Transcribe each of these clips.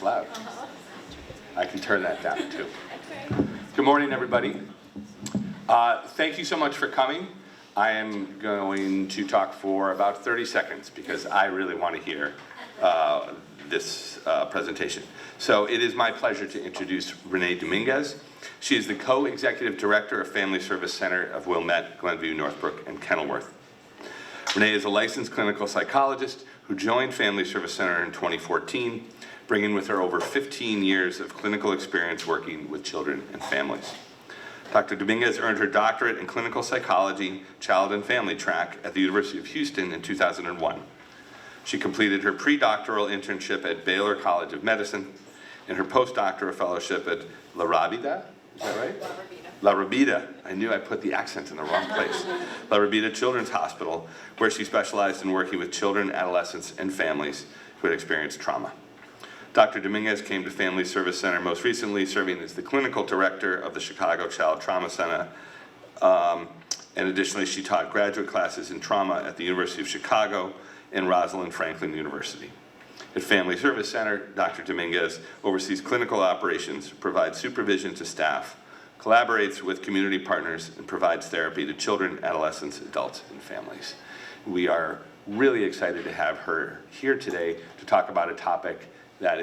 loud. I can turn that down too. Good morning, everybody. Thank you so much for coming. I am going to talk for about 30 seconds because I really want to hear this presentation. So it is my pleasure to introduce Renee Dominguez. She is the co-executive director of Family Service Center of Wilmette, Glenview, Northbrook, and Kenilworth. Renee is a licensed clinical psychologist who joined Family Service Center in 2014, bringing with her over 15 years of clinical experience working with children and families. Dr. Dominguez earned her doctorate in clinical psychology, child and family track at the University of Houston in 2001. She completed her pre-doctoral internship at Baylor College of Medicine and her postdoctoral fellowship at La Rabida, is that right? La Rabida. I knew I put the accent in the wrong place. La Rabida Children's Hospital, where she specialized in working with children, adolescents, and families who had experienced trauma. Dr. Dominguez came to Family Service Center most recently, serving as the clinical director of the Chicago Child Trauma Center. And additionally, she taught graduate classes in trauma at the University of Chicago and Rosalind Franklin University. At Family Service Center, Dr. Dominguez oversees clinical operations, provides supervision to staff, collaborates with community partners, and provides therapy to children, adolescents, adults, and families. We are really excited to have her here today to talk about a topic that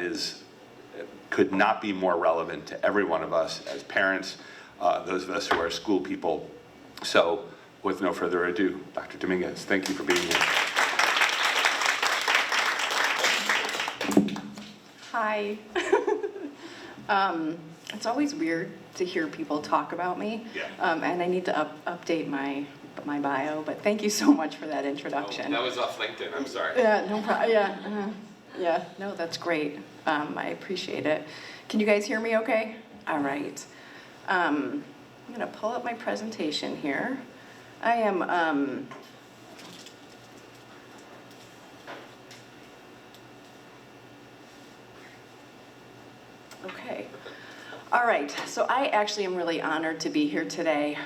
could not be more relevant to every one of us as parents, those of us who are school people. So with no further ado, Dr. Dominguez, thank you for being here. Hi. It's always weird to hear people talk about me, and I need to update my bio, but thank you so much for that introduction. Oh, that was off LinkedIn, I'm sorry. Yeah, no problem. Yeah, no, that's great. I appreciate it. Can you guys hear me okay? All right. I'm going to pull up my presentation here. I am... Okay. All right. So I actually am really honored to be here today.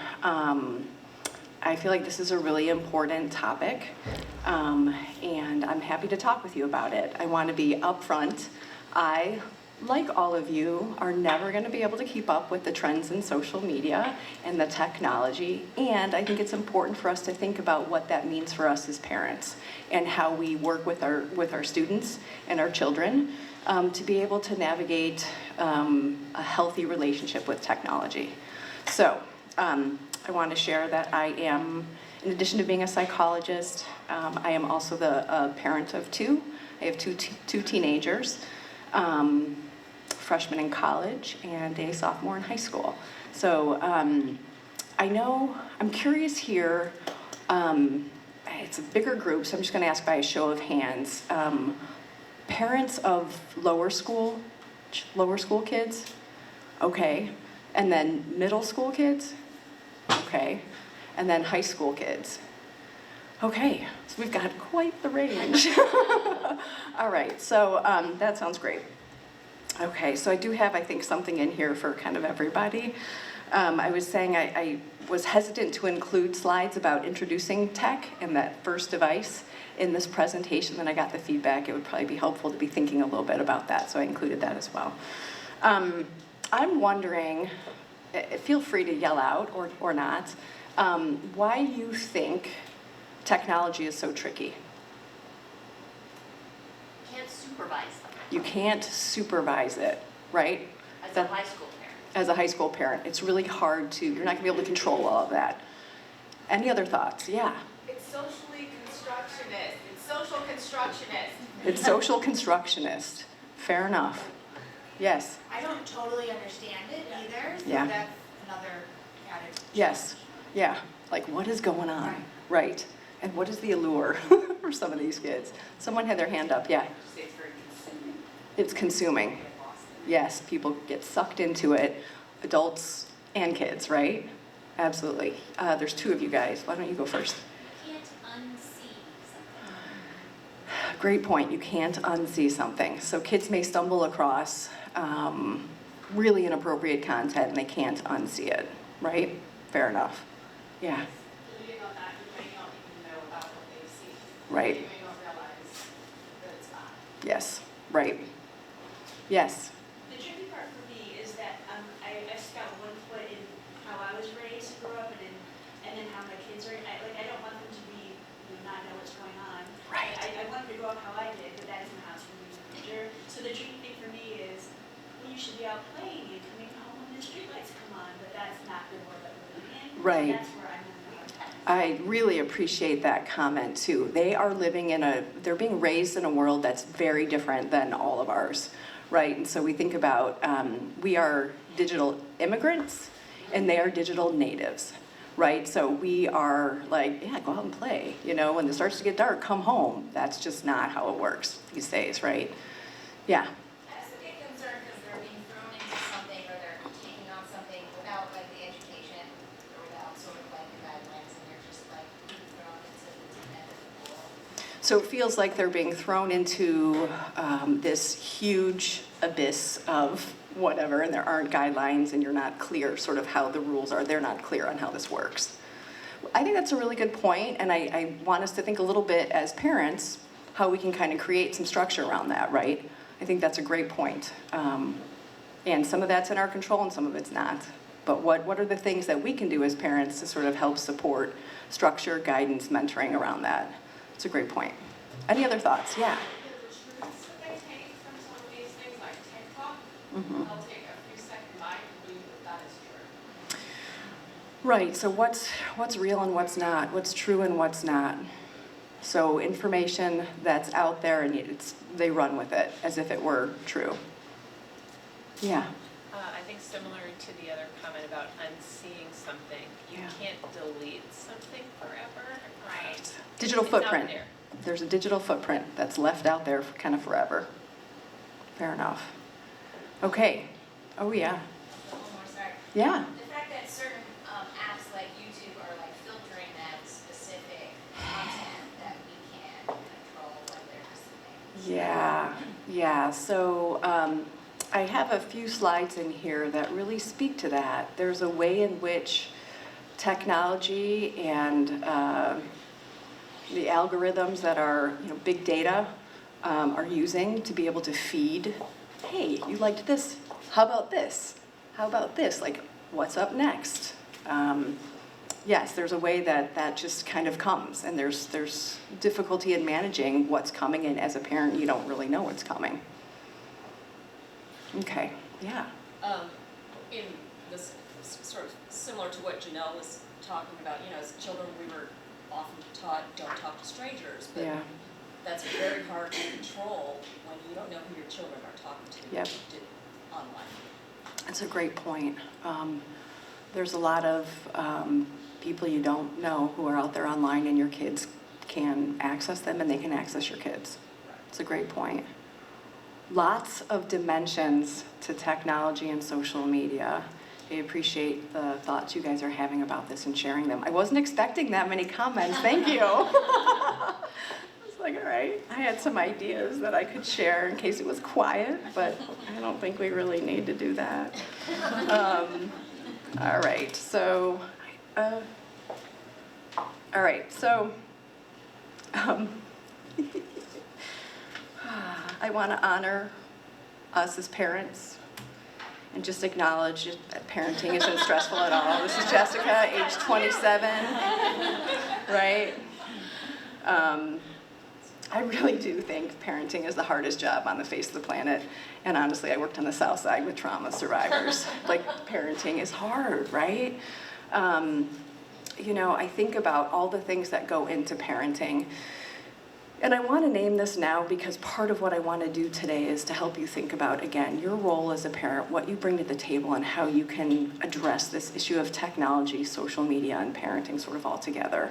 I feel like this is a really important topic, and I'm happy to talk with you about it. I want to be upfront. I, like all of you, are never going to be able to keep up with the trends in social media and the technology, and I think it's important for us to think about what that means for us as parents and how we work with our students and our children to be able to navigate a healthy relationship with technology. So I want to share that I am, in addition to being a psychologist, I am also the parent of two. I have two teenagers, freshman in college and a sophomore in high school. So I'm curious here, it's a bigger group, so I'm just going to ask by a show of hands. Parents of lower school kids? Okay. And then middle school kids? Okay. And then high school kids? Okay. So we've got quite the range. All right. So that sounds great. Okay. So I do have, I think, something in here for kind of everybody. I was saying I was hesitant to include slides about introducing tech and that first device in this presentation. Then I got the feedback it would probably be helpful to be thinking a little bit about that, so I included that as well. I'm wondering, feel free to yell out or not, why you think technology is so tricky. Can't supervise them. You can't supervise it, right? As a high school parent. As a high school parent, it's really hard to, you're not gonna be able to control all of that. Any other thoughts? Yeah. It's socially constructionist. It's social constructionist. It's social constructionist. Fair enough. Yes. I don't totally understand it either, so Yeah. that's another category. Yes. Yeah. Like, what is going on? Right. And what is the allure for some of these kids? Someone had their hand up. Yeah. It's very consuming. It's consuming. Yes. People get sucked into it. Adults and kids, right? Absolutely. There's two of you guys. Why don't you go first? You can't unsee something. Great point. You can't unsee something. So kids may stumble across really inappropriate content and they can't unsee it, right? Fair enough. Yeah. Reading on that, you may not even know about what they see. Right. You may not realize that it's bad. Yes. Right. Yes. The tricky part for me is that I just got one foot in how I was raised, grew up, and then how my kids are. I don't want them to be, not know what's going on. Right. I want them to grow up how I did, but that isn't how it's going to be in the future. So the tricky thing for me is, well, you should be out playing and coming home when the streetlights come on, but that's not the world that we're living in. Right. That's where I'm going. I really appreciate that comment too. They are living they're being raised in a world that's very different than all of ours, right? And so we think about, we are digital immigrants and they are digital natives, right? So we are like, yeah, go out and play. You know, when it starts to get dark, come home. That's just not how it works these days, right? Yeah. That's a big concern because they're being thrown into something or they're taking on something without like the education or without sort of like the guidelines and they're just like being thrown into the deep end of the pool. So it feels like they're being thrown into this huge abyss of whatever, and there aren't guidelines, and you're not clear sort of how the rules are. They're not clear on how this works. I think that's a really good point, and I want us to think a little bit as parents how we can kind of create some structure around that, right? I think that's a great point. And some of that's in our control and some of it's not. But what are the things that we can do as parents to sort of help support structure, guidance, mentoring around that? It's a great point. Any other thoughts? Yeah. The truths that they take from some of these things, like TikTok, Mhm. they'll take a few second bite and believe that is true. Right, so what's real and what's not, what's true and what's not. So information that's out there and they run with it as if it were true. Yeah. I think similar to the other comment about unseeing something, you Yeah. can't delete something forever. Right. Digital It's out footprint. there. There's a digital footprint that's left out there for kind of forever. Fair enough. Okay. Oh, yeah. One more, sorry. Yeah. The fact that certain apps like YouTube are like filtering that specific content that we can control what they're receiving. Yeah. So I have a few slides in here that really speak to that. There's a way in which technology and the algorithms that are, big data are using to be able to feed, hey, you liked this, how about this? How about this? Like, what's up next? Yes, there's a way that just kind of comes, and there's difficulty in managing what's coming, and as a parent, you don't really know what's coming. Okay, yeah. In this sort of similar to what Janelle was talking about, as children we were often taught don't talk to strangers, but Yeah. that's very hard to control when you don't know who your children are talking to Yep. online. That's a great point. There's a lot of people you don't know who are out there online, and your kids can access them and they can access your kids. It's a great point. Lots of dimensions to technology and social media. I appreciate the thoughts you guys are having about this and sharing them. I wasn't expecting that many comments. Thank you. I was like, all right. I had some ideas that I could share in case it was quiet, but I don't think we really need to do that. All right. So, I want to honor us as parents and just acknowledge that parenting isn't stressful at all. This is Jessica, age 27, right? I really do think parenting is the hardest job on the face of the planet. And honestly, I worked on the South Side with trauma survivors. Like, parenting is hard, right? I think about all the things that go into parenting. And I want to name this now because part of what I want to do today is to help you think about, again, your role as a parent, what you bring to the table, and how you can address this issue of technology, social media, and parenting sort of all together.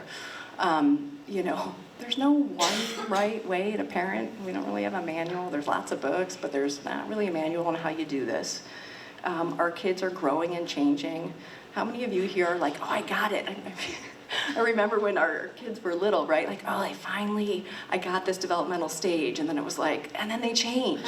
There's no one right way to parent. We don't really have a manual. There's lots of books, but there's not really a manual on how you do this. Our kids are growing and changing. How many of you here are like, oh, I got it? I remember when our kids were little, right? Like, oh, I got this developmental stage, and then it was like, and then they change.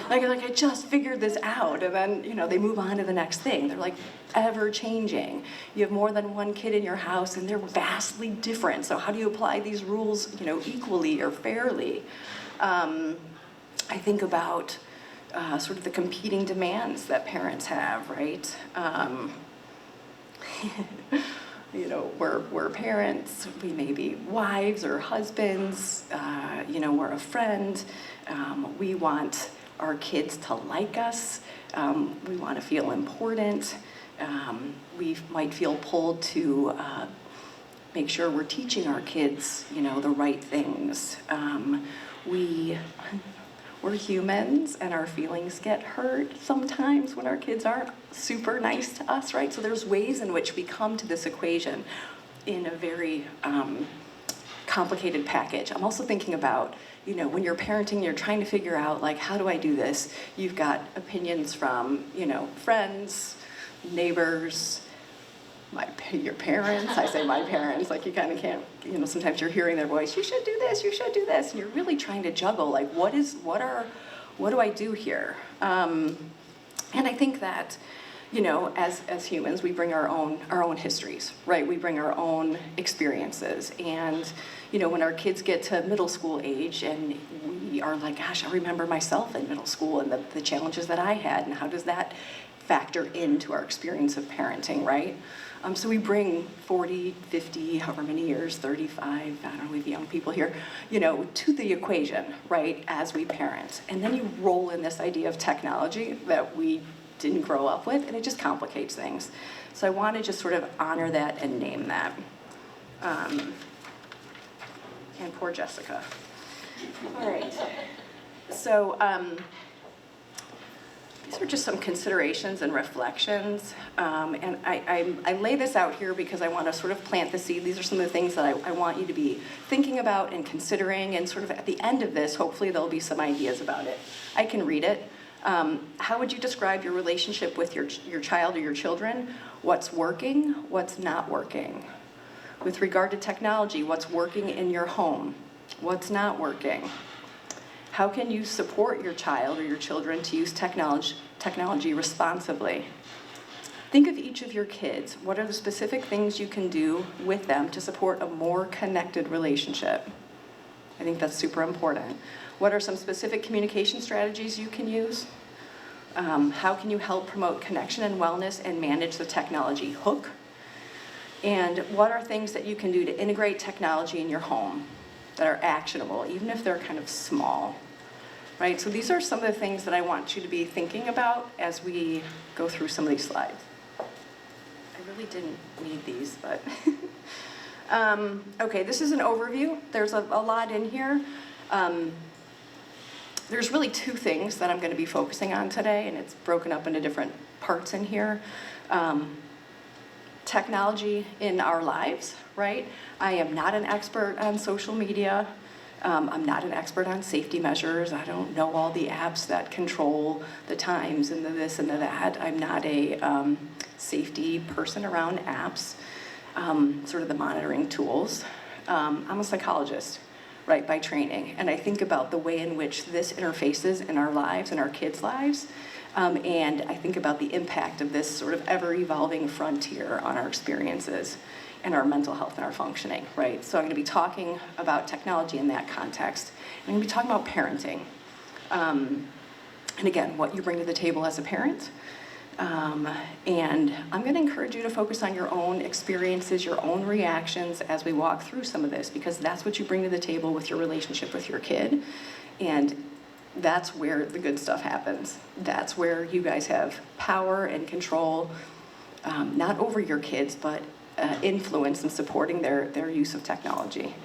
Like I just figured this out, and then, they move on to the next thing. They're like ever changing. You have more than one kid in your house, and they're vastly different. So how do you apply these rules, equally or fairly? I think about sort of the competing demands that parents have, right? You know, we're parents, we may be wives or husbands, you know, we're a friend, we want our kids to like us, we want to feel important, we might feel pulled to make sure we're teaching our kids, you know, the right things. We're humans and our feelings get hurt sometimes when our kids aren't super nice to us, right? So there's ways in which we come to this equation in a very complicated package. I'm also thinking about, you know, when you're parenting, you're trying to figure out, like, how do I do this? You've got opinions from, you know, friends, neighbors, your parents. I say my parents, like, you kind of can't, you know, sometimes you're hearing their voice, you should do this, you should do this, and you're really trying to juggle, like, what do I do here? And I think that, you know, as humans, we bring our own histories, right? We bring our own experiences, and, you know, when our kids get to middle school age, and we are like, gosh, I remember myself in middle school and the challenges that I had, and how does that factor into our experience of parenting, right? So we bring 40, 50, however many years, 35, I don't know, we have young people here, you know, to the equation, right, as we parent. And then you roll in this idea of technology that we didn't grow up with, and it just complicates things. So I want to just sort of honor that and name that. And poor Jessica. All right. So, these are just some considerations and reflections, and I lay this out here because I want to sort of plant the seed. These are some of the things that I want you to be thinking about and considering, and sort of at the end of this, hopefully there'll be some ideas about it. I can read it. How would you describe your relationship with your child or your children? What's working? What's not working? With regard to technology, what's working in your home? What's not working? How can you support your child or your children to use technology responsibly? Think of each of your kids. What are the specific things you can do with them to support a more connected relationship? I think that's super important. What are some specific communication strategies you can use? How can you help promote connection and wellness and manage the technology hook? And what are things that you can do to integrate technology in your home that are actionable, even if they're kind of small, right? So these are some of the things that I want you to be thinking about as we go through some of these slides. I really didn't need these, but okay, this is an overview. There's a lot in here. There's really two things that I'm going to be focusing on today, and it's broken up into different parts in here. Technology in our lives, right? I am not an expert on social media. I'm not an expert on safety measures. I don't know all the apps that control the times and the this and the that. I'm not a safety person around apps, sort of the monitoring tools. I'm a psychologist, right, by training. And I think about the way in which this interfaces in our lives and our kids' lives. And I think about the impact of this sort of ever-evolving frontier on our experiences and our mental health and our functioning, right? So I'm going to be talking about technology in that context. I'm going to be talking about parenting. And again, what you bring to the table as a parent. And I'm going to encourage you to focus on your own experiences, your own reactions as we walk through some of this, because that's what you bring to the table with your relationship with your kid. And that's where the good stuff happens. That's where you guys have power and control, not over your kids, but influence in supporting their use of technology.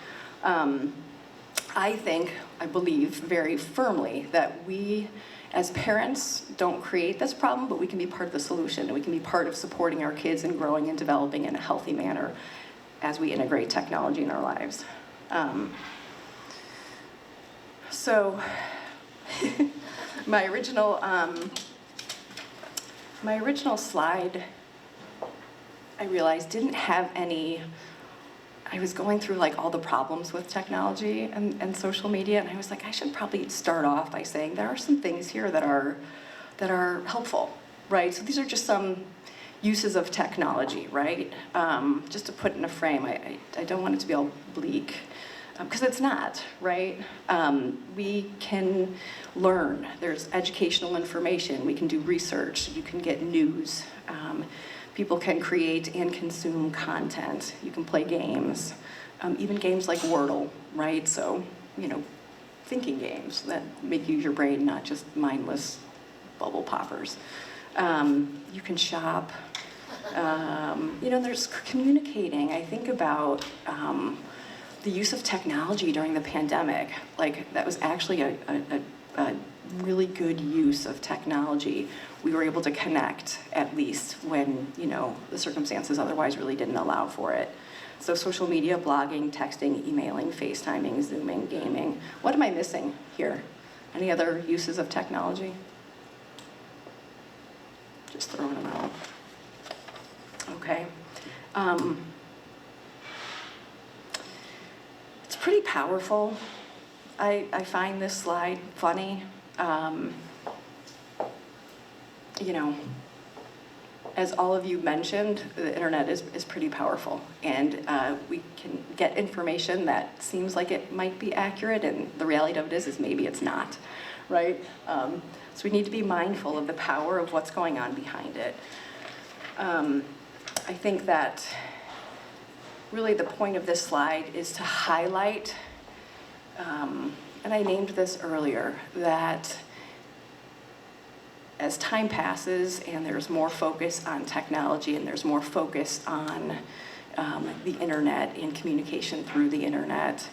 I believe very firmly that we as parents don't create this problem, but we can be part of the solution, and we can be part of supporting our kids and growing and developing in a healthy manner as we integrate technology in our lives. So my original slide, I realized didn't have any. I was going through like all the problems with technology and social media, and I was like, I should probably start off by saying there are some things here that are helpful, right? So these are just some uses of technology, right? Just to put in a frame, I don't want it to be all bleak. because it's not, right? We can learn. There's educational information. We can do research. You can get news. People can create and consume content. You can play games, even games like Wordle, right? So, thinking games that make you use your brain, not just mindless bubble poppers. You can shop. There's communicating. I think about the use of technology during the pandemic. Like, that was actually a really good use of technology. We were able to connect, at least, when, the circumstances otherwise really didn't allow for it. So social media, blogging, texting, emailing, FaceTiming, Zooming, gaming. What am I missing here? Any other uses of technology? Just throwing them out. Okay. It's pretty powerful. I find this slide funny. As all of you mentioned, the internet is pretty powerful, and we can get information that seems like it might be accurate, and the reality of it is maybe it's not, right? So we need to be mindful of the power of what's going on behind it. I think that really the point of this slide is to highlight, and I named this earlier, that as time passes and there's more focus on technology and there's more focus on the internet and communication through the internet,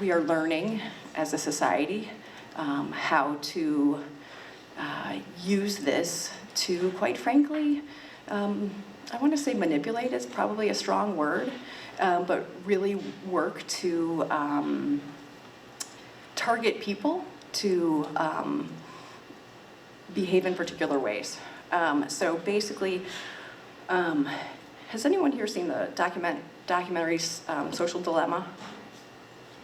we are learning as a society how to use this to, quite frankly, I want to say manipulate is probably a strong word, but really work to target people to behave in particular ways. So basically, has anyone here seen the documentary Social Dilemma?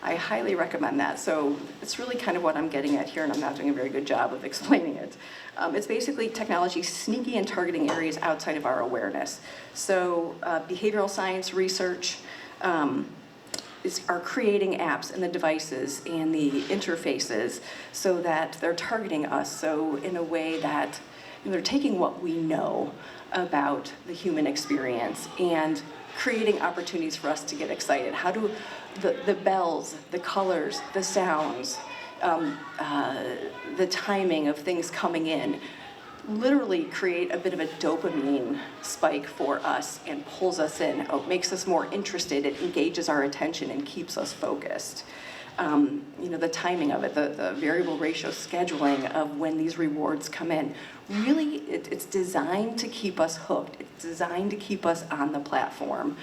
I highly recommend that. So it's really kind of what I'm getting at here, and I'm not doing a very good job of explaining it. It's basically technology sneaking and targeting areas outside of our awareness. So behavioral science research are creating apps and the devices and the interfaces so that they're targeting us. So in a way that they're taking what we know about the human experience and creating opportunities for us to get excited. How do the bells, the colors, the sounds, the timing of things coming in literally create a bit of a dopamine spike for us and pulls us in. It makes us more interested, it engages our attention and keeps us focused. The timing of it, the variable ratio scheduling of when these rewards come in, really it's designed to keep us hooked. It's designed to keep us on the platform,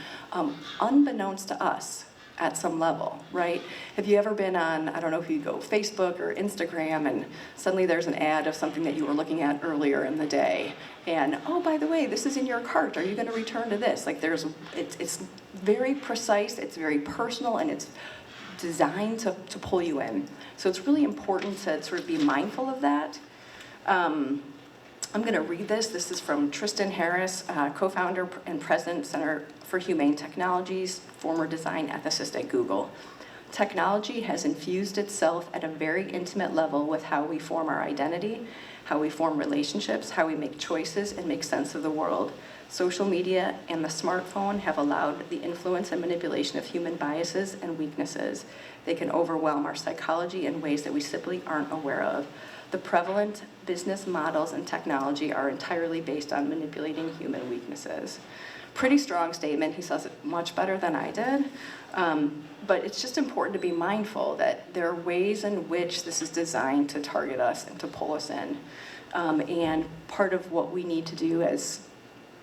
unbeknownst to us at some level, right? Have you ever been on, I don't know if you go Facebook or Instagram, and suddenly there's an ad of something that you were looking at earlier in the day, and oh, by the way, this is in your cart, are you gonna return to this? Like it's very precise, it's very personal, and it's designed to pull you in. So it's really important to sort of be mindful of that. I'm going to read this. This is from Tristan Harris, co-founder and president, Center for Humane Technologies, former design ethicist at Google. Technology has infused itself at a very intimate level with how we form our identity, how we form relationships, how we make choices and make sense of the world. Social media and the smartphone have allowed the influence and manipulation of human biases and weaknesses. They can overwhelm our psychology in ways that we simply aren't aware of. The prevalent business models and technology are entirely based on manipulating human weaknesses. Pretty strong statement. He says it much better than I did. But it's just important to be mindful that there are ways in which this is designed to target us and to pull us in. And part of what we need to do as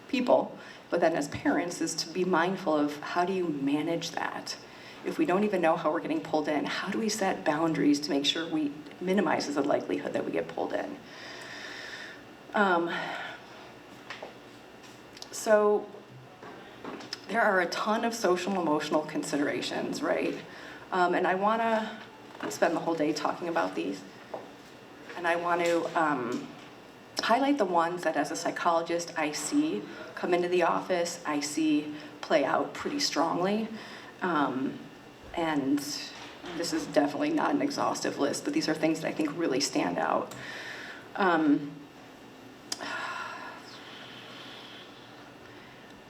people, but then as parents, is to be mindful of how do you manage that? If we don't even know how we're getting pulled in, how do we set boundaries to make sure we minimizes the likelihood that we get pulled in? So there are a ton of social and emotional considerations, right? And I want to spend the whole day talking about these. And I want to highlight the ones that as a psychologist I see come into the office, I see play out pretty strongly. And this is definitely not an exhaustive list, but these are things that I think really stand out.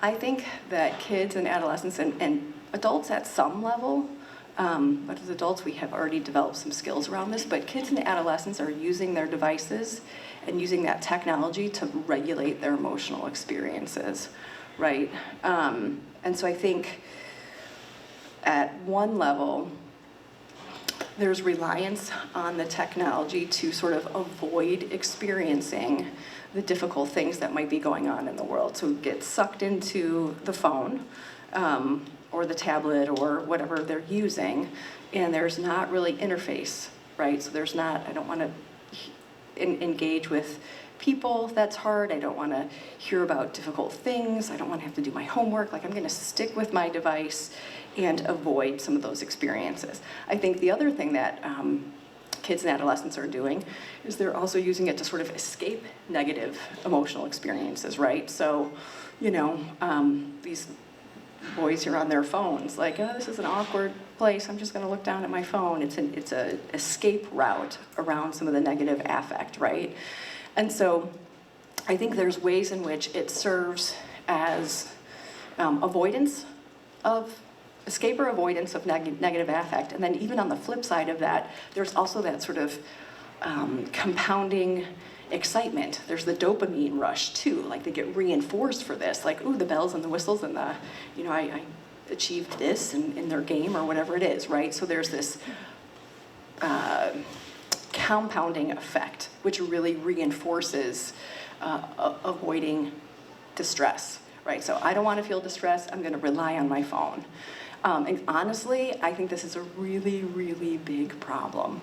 I think that kids and adolescents and adults at some level, but as adults we have already developed some skills around this, but kids and adolescents are using their devices and using that technology to regulate their emotional experiences, right? And so I think at one level, there's reliance on the technology to sort of avoid experiencing the difficult things that might be going on in the world. So get sucked into the phone or the tablet or whatever they're using, and there's not really interface, right? So there's not, I don't want to engage with people, that's hard. I don't want to hear about difficult things. I don't want to have to do my homework. Like, I'm going to stick with my device and avoid some of those experiences. I think the other thing that kids and adolescents are doing is they're also using it to sort of escape negative emotional experiences, right? So, you know, these boys here on their phones, like, oh, this is an awkward place, I'm just going to look down at my phone. It's a escape route around some of the negative affect, right? And so I think there's ways in which it serves as escape or avoidance of negative affect. And then even on the flip side of that, there's also that sort of compounding excitement. There's the dopamine rush too. Like, they get reinforced for this. Like, ooh, the bells and the whistles and the, you know, I achieved this in their game or whatever it is, right? So there's this compounding effect, which really reinforces avoiding distress, right? So I don't want to feel distressed, I'm going to rely on my phone. And honestly, I think this is a really, really big problem.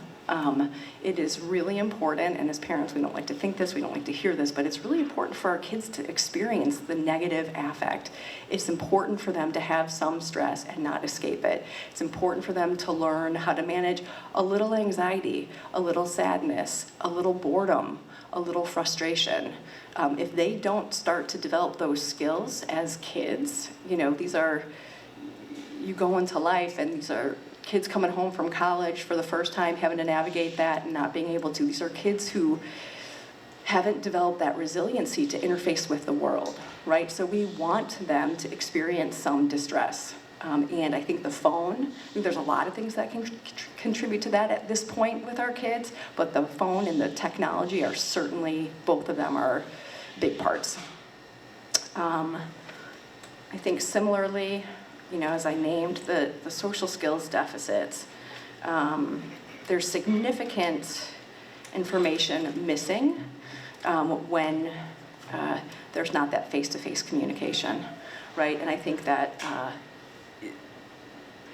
It is really important, and as parents, we don't like to think this, we don't like to hear this, but it's really important for our kids to experience the negative affect. It's important for them to have some stress and not escape it. It's important for them to learn how to manage a little anxiety, a little sadness, a little boredom, a little frustration. If they don't start to develop those skills as kids, you know, you go into life and these are kids coming home from college for the first time, having to navigate that and not being able to. These are kids who haven't developed that resiliency to interface with the world, right? So we want them to experience some distress. And I think the phone, there's a lot of things that can contribute to that at this point with our kids, but the phone and the technology are certainly, both of them are big parts. I think similarly, you know, as I named the social skills deficits, there's significant information missing when there's not that face-to-face communication, right? And I think that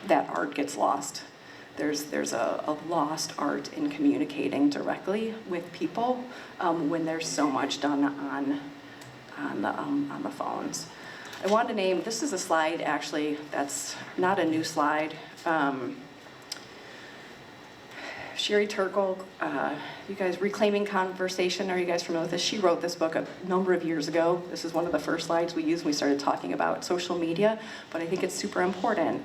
that art gets lost. There's a lost art in communicating directly with people when there's so much done on the phones. I wanted to name, this is a slide actually that's not a new slide. Sherry Turkle, you guys, Reclaiming Conversation, are you guys familiar with this? She wrote this book a number of years ago. This is one of the first slides we used when we started talking about social media, but I think it's super important.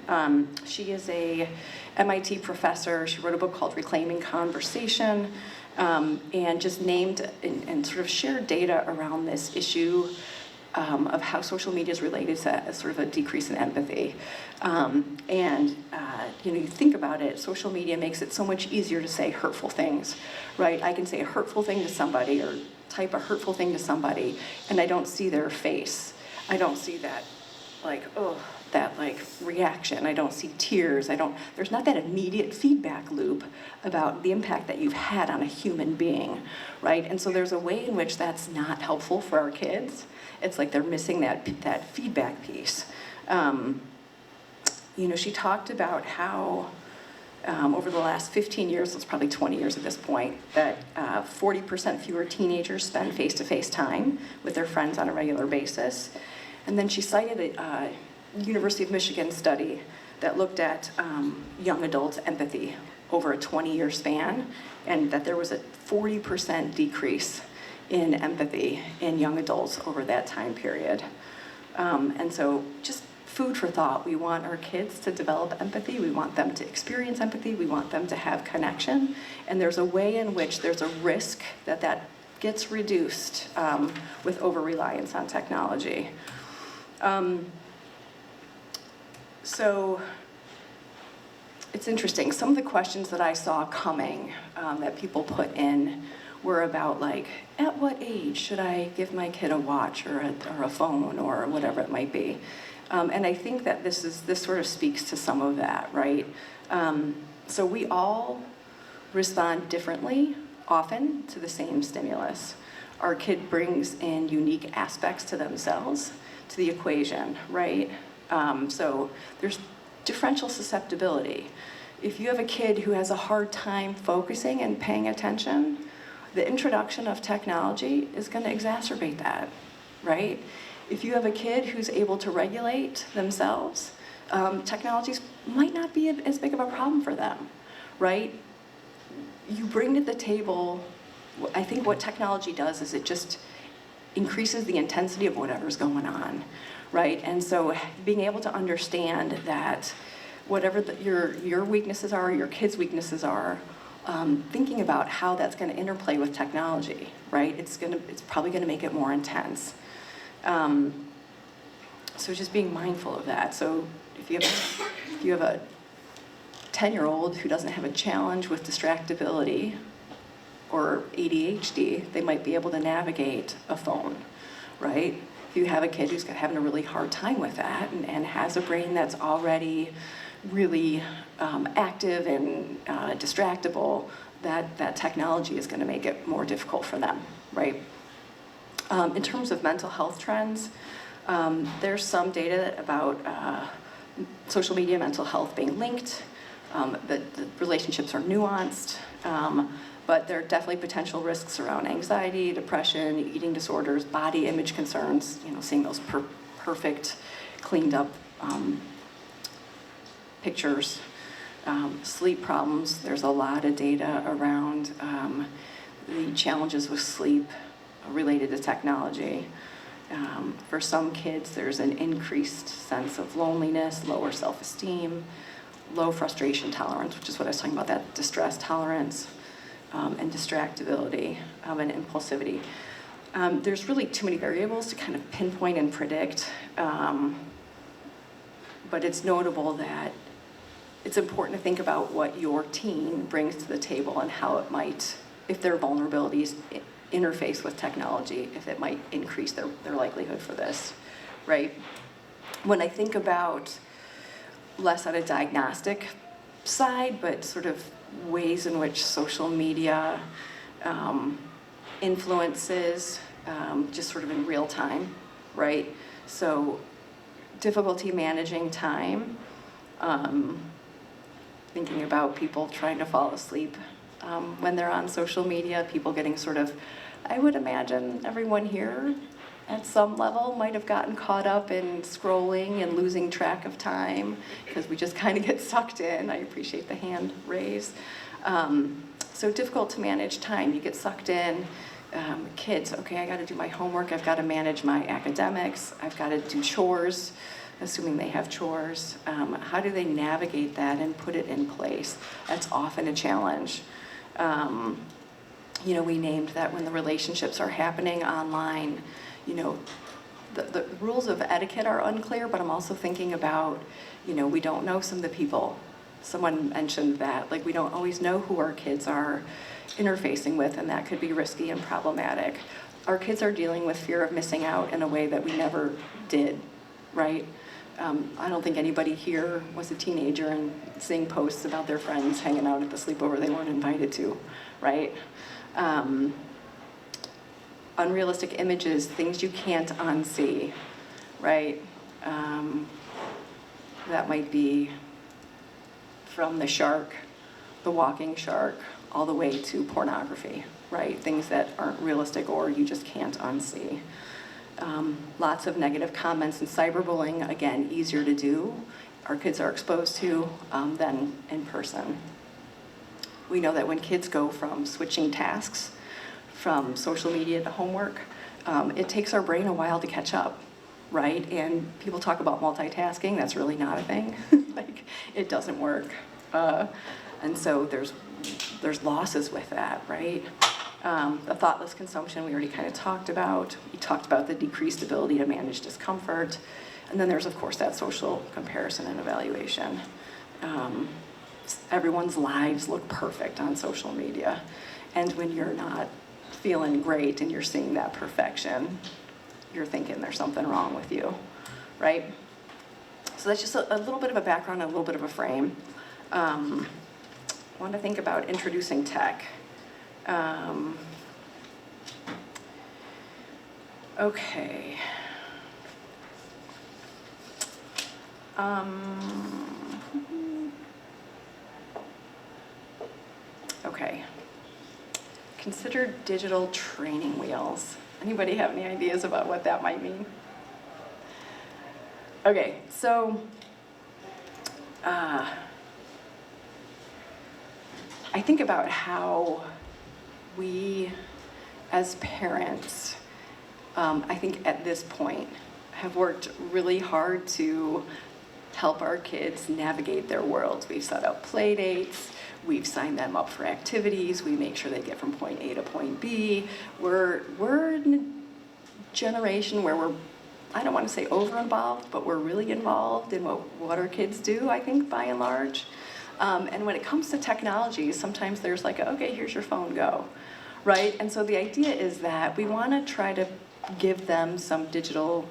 She is a MIT professor. She wrote a book called Reclaiming Conversation, and just named and sort of shared data around this issue of how social media is related to sort of a decrease in empathy. You know, you think about it, social media makes it so much easier to say hurtful things, right? I can say a hurtful thing to somebody or type a hurtful thing to somebody, and I don't see their face. I don't see that, like, oh, that like reaction. I don't see tears. There's not that immediate feedback loop about the impact that you've had on a human being, right? And so there's a way in which that's not helpful for our kids. It's like they're missing that feedback piece. You know, she talked about how over the last 15 years, it's probably 20 years at this point, that 40% fewer teenagers spend face-to-face time with their friends on a regular basis. And then she cited a University of Michigan study that looked at young adults' empathy over a 20-year span, and that there was a 40% decrease in empathy in young adults over that time period. And so just food for thought. We want our kids to develop empathy. We want them to experience empathy. We want them to have connection. And there's a way in which there's a risk that that gets reduced with over-reliance on technology. So it's interesting. Some of the questions that I saw coming that people put in were about, like, at what age should I give my kid a watch or a phone or whatever it might be? And I think that this sort of speaks to some of that, right? So we all respond differently, often, to the same stimulus. Our kid brings in unique aspects to themselves, to the equation, right? So there's differential susceptibility. If you have a kid who has a hard time focusing and paying attention, the introduction of technology is going to exacerbate that, right? If you have a kid who's able to regulate themselves, technologies might not be as big of a problem for them, right? You bring to the table, I think what technology does is it just increases the intensity of whatever's going on, right? And so being able to understand that whatever your weaknesses are, your kids' weaknesses are, thinking about how that's going to interplay with technology, right? It's probably going to make it more intense. So just being mindful of that. So if you have a 10-year-old who doesn't have a challenge with distractibility or ADHD, they might be able to navigate a phone, right? If you have a kid who's having a really hard time with that and has a brain that's already really active and distractible, that technology is going to make it more difficult for them, right? In terms of mental health trends, there's some data about social media mental health being linked. The relationships are nuanced, but there are definitely potential risks around anxiety, depression, eating disorders, body image concerns, seeing those perfect, cleaned up pictures, sleep problems. There's a lot of data around the challenges with sleep related to technology. For some kids, there's an increased sense of loneliness, lower self-esteem, low frustration tolerance, which is what I was talking about, that distress tolerance, and distractibility, and impulsivity. There's really too many variables to kind of pinpoint and predict, but it's notable that it's important to think about what your teen brings to the table and how it might, if their vulnerabilities interface with technology, if it might increase their likelihood for this, right? When I think about less on a diagnostic side, but sort of ways in which social media influences just sort of in real time, right? So difficulty managing time, thinking about people trying to fall asleep when they're on social media, people getting sort of, I would imagine everyone here at some level might have gotten caught up in scrolling and losing track of time because we just kind of get sucked in. I appreciate the hand raise. So difficult to manage time. You get sucked in. Kids, okay, I got to do my homework. I've got to manage my academics. I've got to do chores, assuming they have chores. How do they navigate that and put it in place? That's often a challenge. We named that when the relationships are happening online, the rules of etiquette are unclear, but I'm also thinking about, we don't know some of the people. Someone mentioned that, like, we don't always know who our kids are interfacing with, and that could be risky and problematic. Our kids are dealing with fear of missing out in a way that we never did, right? I don't think anybody here was a teenager and seeing posts about their friends hanging out at the sleepover they weren't invited to, right? Unrealistic images, things you can't unsee, right? That might be from the shark, the walking shark, all the way to pornography, right? Things that aren't realistic or you just can't unsee. Lots of negative comments and cyberbullying, again, easier to do. Our kids are exposed to than in person. We know that when kids go from switching tasks, from social media to homework, it takes our brain a while to catch up, right? And people talk about multitasking, that's really not a thing. Like, it doesn't work. And so there's losses with that, right? The thoughtless consumption we already kind of talked about. We talked about the decreased ability to manage discomfort. And then there's, of course, that social comparison and evaluation. Everyone's lives look perfect on social media. And when you're not feeling great and you're seeing that perfection, you're thinking there's something wrong with you, right? So that's just a little bit of a background, a little bit of a frame. I want to think about introducing tech. Okay. Okay. Consider digital training wheels. Anybody have any ideas about what that might mean? Okay, so I think about how we, as parents, I think at this point, have worked really hard to help our kids navigate their worlds. We've set up play dates. We've signed them up for activities. We make sure they get from point A to point B. We're in a generation where we're, I don't want to say over-involved, but we're really involved in what our kids do, I think, by and large. And when it comes to technology, sometimes there's like, okay, here's your phone, go, right? And so the idea is that we want to try to give them some digital,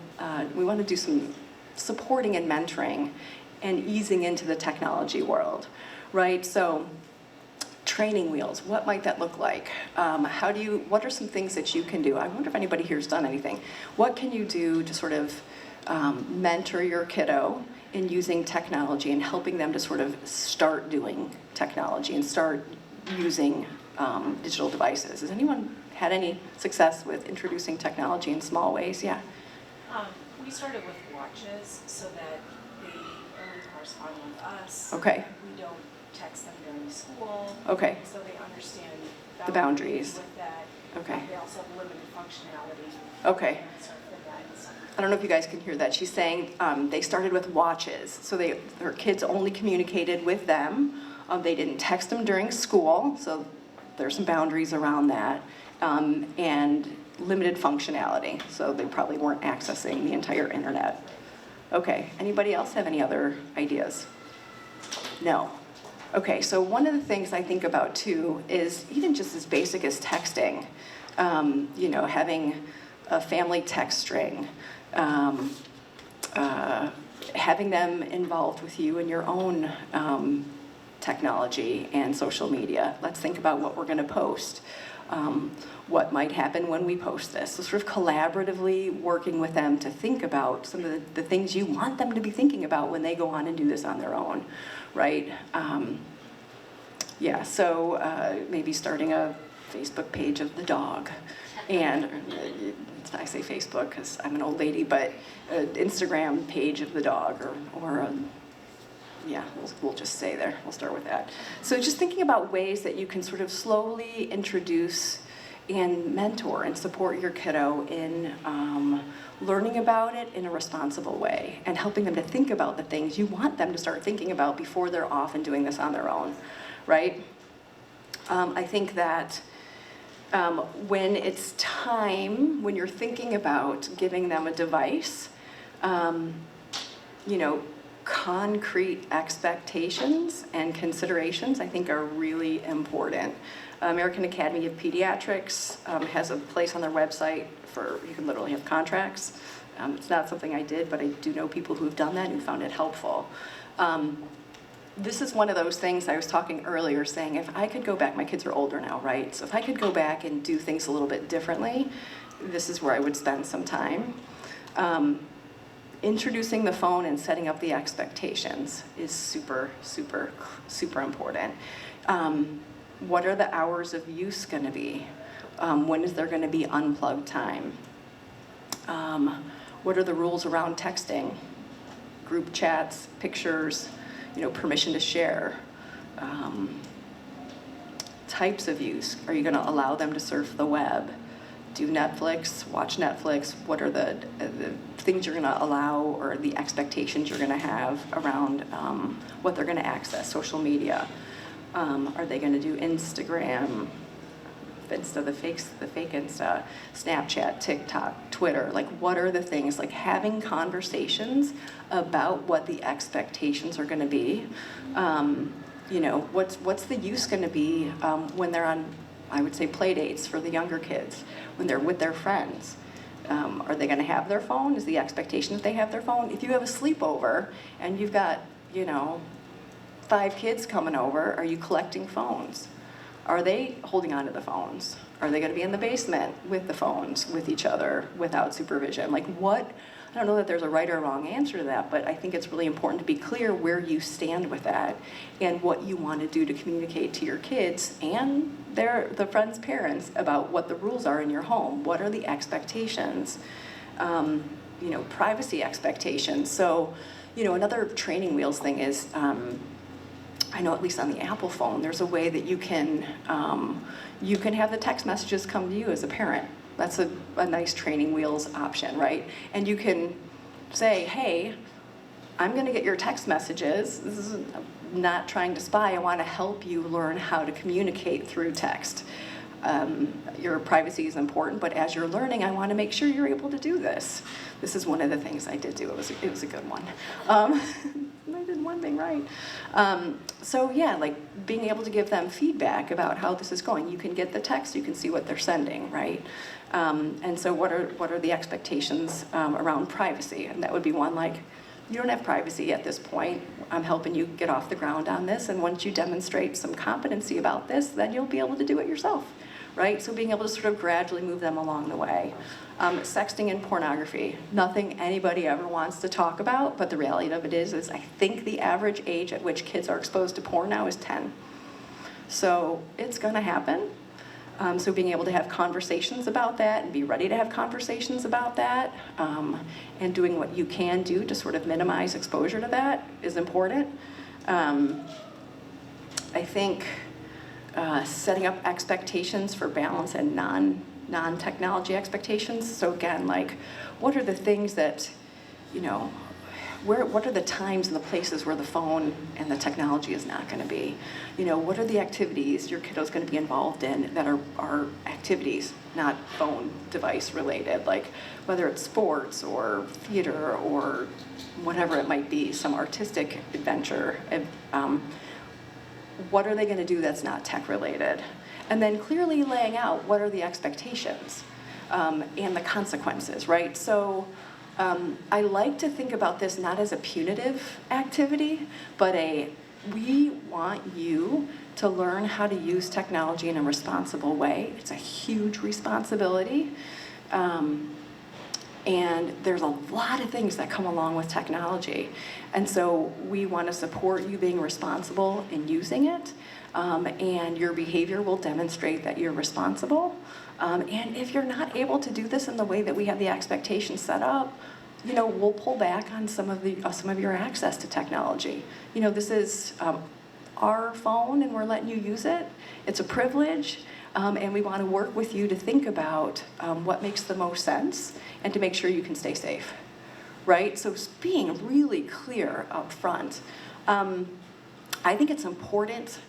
we want to do some supporting and mentoring and easing into the technology world, right? So training wheels, what might that look like? What are some things that you can do? I wonder if anybody here's done anything. What can you do to sort of mentor your kiddo in using technology and helping them to sort of start doing technology and start using digital devices? Has anyone had any success with introducing technology in small ways? Yeah. We started with watches so that they only correspond with us. Okay. We don't text them during school. Okay. So they understand The boundaries. with that. Okay. They also have limited functionality. Okay. And stuff for that and stuff. I don't know if you guys can hear that. She's saying they started with watches. So her kids only communicated with them. They didn't text them during school. So there's some boundaries around that. And limited functionality. So they probably weren't accessing the entire internet. Okay. Anybody else have any other ideas? No. Okay. So one of the things I think about too is even just as basic as texting. Having a family text string. Having them involved with you in your own technology and social media. Let's think about what we're going to post. What might happen when we post this. So sort of collaboratively working with them to think about some of the things you want them to be thinking about when they go on and do this on their own, right? So maybe starting a Facebook page of the dog. And I say Facebook because I'm an old lady, but an Instagram page of the dog we'll just say there. We'll start with that. So just thinking about ways that you can sort of slowly introduce and mentor and support your kiddo in learning about it in a responsible way and helping them to think about the things you want them to start thinking about before they're off and doing this on their own, right? I think that when it's time, when you're thinking about giving them a device, concrete expectations and considerations, I think, are really important. American Academy of Pediatrics has a place on their website you can literally have contracts. It's not something I did, but I do know people who've done that and found it helpful. This is one of those things I was talking earlier, saying if I could go back, my kids are older now, right? So if I could go back and do things a little bit differently, this is where I would spend some time. Introducing the phone and setting up the expectations is super, super, super important. What are the hours of use going to be? When is there going to be unplugged time? What are the rules around texting? Group chats, pictures, permission to share. Types of use. Are you going to allow them to surf the web? do Netflix, watch Netflix, what are the things you're gonna allow or the expectations you're gonna have around what they're gonna access, social media. Are they gonna do Instagram, Insta, the fake Insta, Snapchat, TikTok, Twitter? Like, what are the things, like having conversations about what the expectations are gonna be. You know, what's the use gonna be when they're on, I would say, play dates for the younger kids, when they're with their friends. Are they gonna have their phone? Is the expectation that they have their phone? If you have a sleepover and you've got, you know, 5 kids coming over, are you collecting phones? Are they holding on to the phones? Are they gonna be in the basement with the phones, with each other, without supervision? Like what, I don't know that there's a right or wrong answer to that, but I think it's really important to be clear where you stand with that and what you wanna do to communicate to your kids and the friends' parents about what the rules are in your home. What are the expectations? You know, privacy expectations. So, you know, another training wheels thing is, I know at least on the Apple phone, there's a way that you can have the text messages come to you as a parent. That's a nice training wheels option, right? And you can say, hey, I'm gonna get your text messages. This is not trying to spy. I wanna help you learn how to communicate through text. Your privacy is important, but as you're learning, I wanna make sure you're able to do this. This is one of the things I did do. It was a good one. I did one thing right. So yeah, like being able to give them feedback about how this is going. You can get the text, you can see what they're sending, right? And so what are the expectations around privacy? And that would be one like, you don't have privacy at this point. I'm helping you get off the ground on this, and once you demonstrate some competency about this, then you'll be able to do it yourself, right? So being able to sort of gradually move them along the way. Sexting and pornography, nothing anybody ever wants to talk about, but the reality of it is I think the average age at which kids are exposed to porn now is 10. So it's gonna happen. So being able to have conversations about that and be ready to have conversations about that, and doing what you can do to sort of minimize exposure to that is important. I think setting up expectations for balance and non-technology expectations. So again, like, what are the things that, you know, what are the times and the places where the phone and the technology is not gonna be? You know, what are the activities your kiddo's gonna be involved in that are activities, not phone device related, like whether it's sports or theater or whatever it might be, some artistic adventure. What are they gonna do that's not tech related? And then clearly laying out what are the expectations and the consequences, right? So I like to think about this not as a punitive activity, but we want you to learn how to use technology in a responsible way. It's a huge responsibility. And there's a lot of things that come along with technology. And so we want to support you being responsible in using it. And your behavior will demonstrate that you're responsible. And if you're not able to do this in the way that we have the expectations set up, you know, we'll pull back on some of your access to technology. You know, this is our phone and we're letting you use it. It's a privilege. And we want to work with you to think about what makes the most sense and to make sure you can stay safe, right? So being really clear up front. I think it's important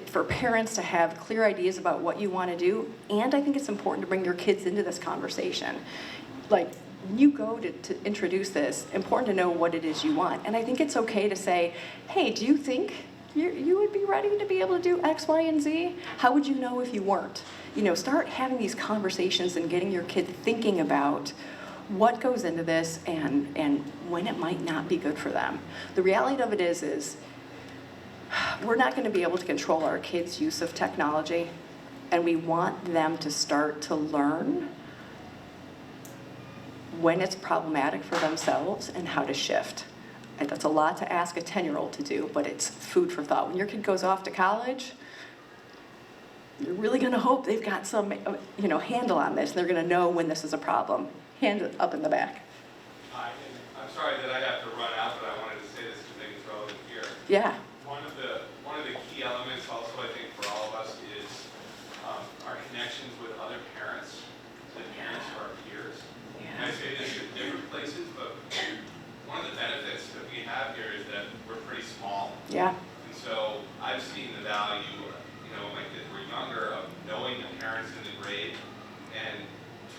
for parents to have clear ideas about what you want to do, and I think it's important to bring your kids into this conversation. Like, when you go to introduce this, important to know what it is you want. And I think it's okay to say, hey, do you think you would be ready to be able to do X, Y, and Z? How would you know if you weren't? You know, start having these conversations and getting your kid thinking about what goes into this and when it might not be good for them. The reality of it is we're not going to be able to control our kids' use of technology, and we want them to start to learn when it's problematic for themselves and how to shift. And that's a lot to ask a 10-year-old to do, but it's food for thought. When your kid goes off to college, you're really going to hope they've got some, you know, handle on this. They're going to know when this is a problem. Hand up in the back. Hi, I'm sorry that I have to run out, but I wanted to say this because I think it's relevant here. Yeah. One of the key elements also, I think, for all of us is our connections with other parents.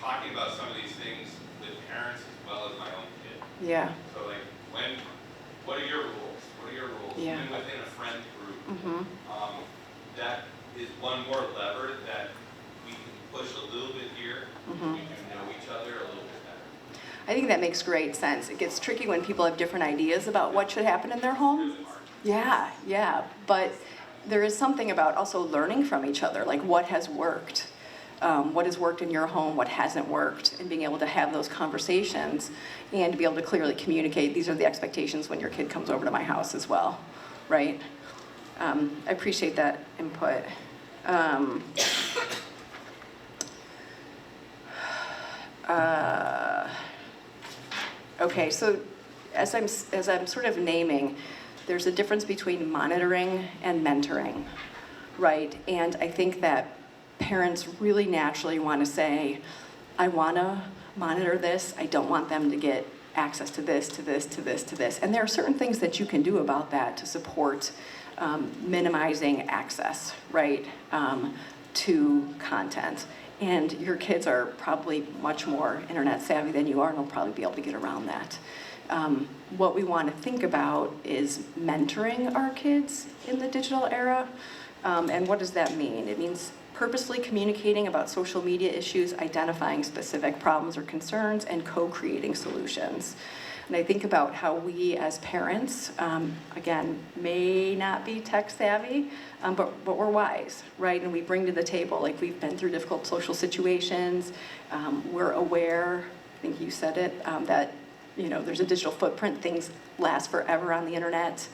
talking about some of these things with parents as well as my own kid. Yeah. So like, what are your rules? What are your rules? Yeah. Even within a friend group, Mm-hmm. that is one more lever that we can push a little bit here. Mm-hmm. We can know each other a little bit better. I think that makes great sense. It gets tricky when people have different ideas about what should happen in their home. Yeah, but there is something about also learning from each other, like what has worked in your home, what hasn't worked, and being able to have those conversations and to be able to clearly communicate, these are the expectations when your kid comes over to my house as well, right? I appreciate that input. Okay, so as I'm sort of naming, there's a difference between monitoring and mentoring, right? And I think that parents really naturally want to say, I want to monitor this. I don't want them to get access to this, to this, to this, to this. And there are certain things that you can do about that to support minimizing access, right, to content. And your kids are probably much more internet savvy than you are, and they'll probably be able to get around that. What we want to think about is mentoring our kids in the digital era. And what does that mean? It means purposely communicating about social media issues, identifying specific problems or concerns, and co-creating solutions. And I think about how we as parents, again, may not be tech savvy, but we're wise, right? And we bring to the table, like we've been through difficult social situations. We're aware, I think you said it, that there's a digital footprint, things last forever on the internet.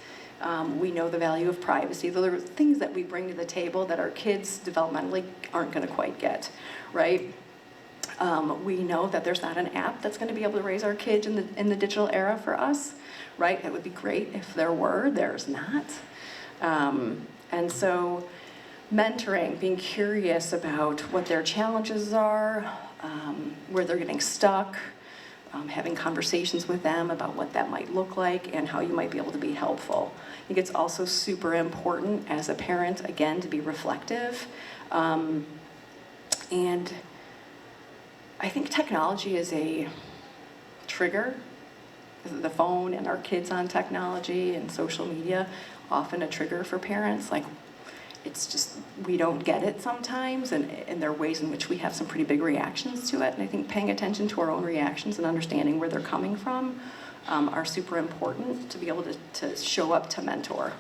We know the value of privacy. There are things that we bring to the table that our kids developmentally aren't going to quite get, right? We know that there's not an app that's going to be able to raise our kids in the digital era for us, right? That would be great if there were. There's not. And so mentoring, being curious about what their challenges are, where they're getting stuck, having conversations with them about what that might look like and how you might be able to be helpful. I think it's also super important as a parent, again, to be reflective. And I think technology is a trigger. The phone and our kids on technology and social media, often a trigger for parents. Like, it's just, we don't get it sometimes, and there are ways in which we have some pretty big reactions to it. And I think paying attention to our own reactions and understanding where they're coming from are super important to be able to show up to mentor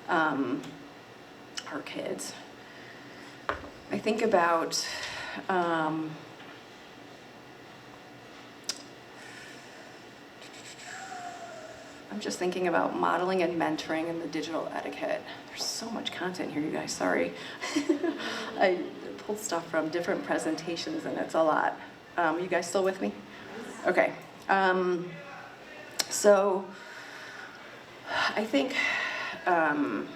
our kids. I think about I'm just thinking about modeling and mentoring and the digital etiquette. There's so much content here, you guys, sorry. I pulled stuff from different presentations and it's a lot. You guys still with me? Okay. So I think I'm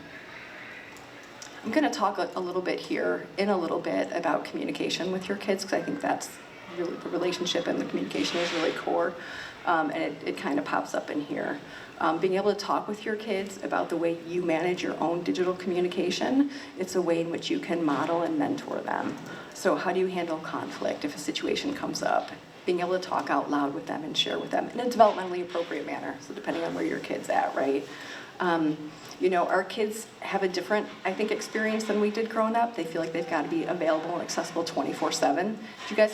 going to talk a little bit here in a little bit about communication with your kids, because I think that's really, the relationship and the communication is really core. And it kind of pops up in here. Being able to talk with your kids about the way you manage your own digital communication, it's a way in which you can model and mentor them. So how do you handle conflict if a situation comes up? Being able to talk out loud with them and share with them in a developmentally appropriate manner, so depending on where your kid's at, right? Our kids have a different, I think, experience than we did growing up. They feel like they've got to be available and accessible 24/7.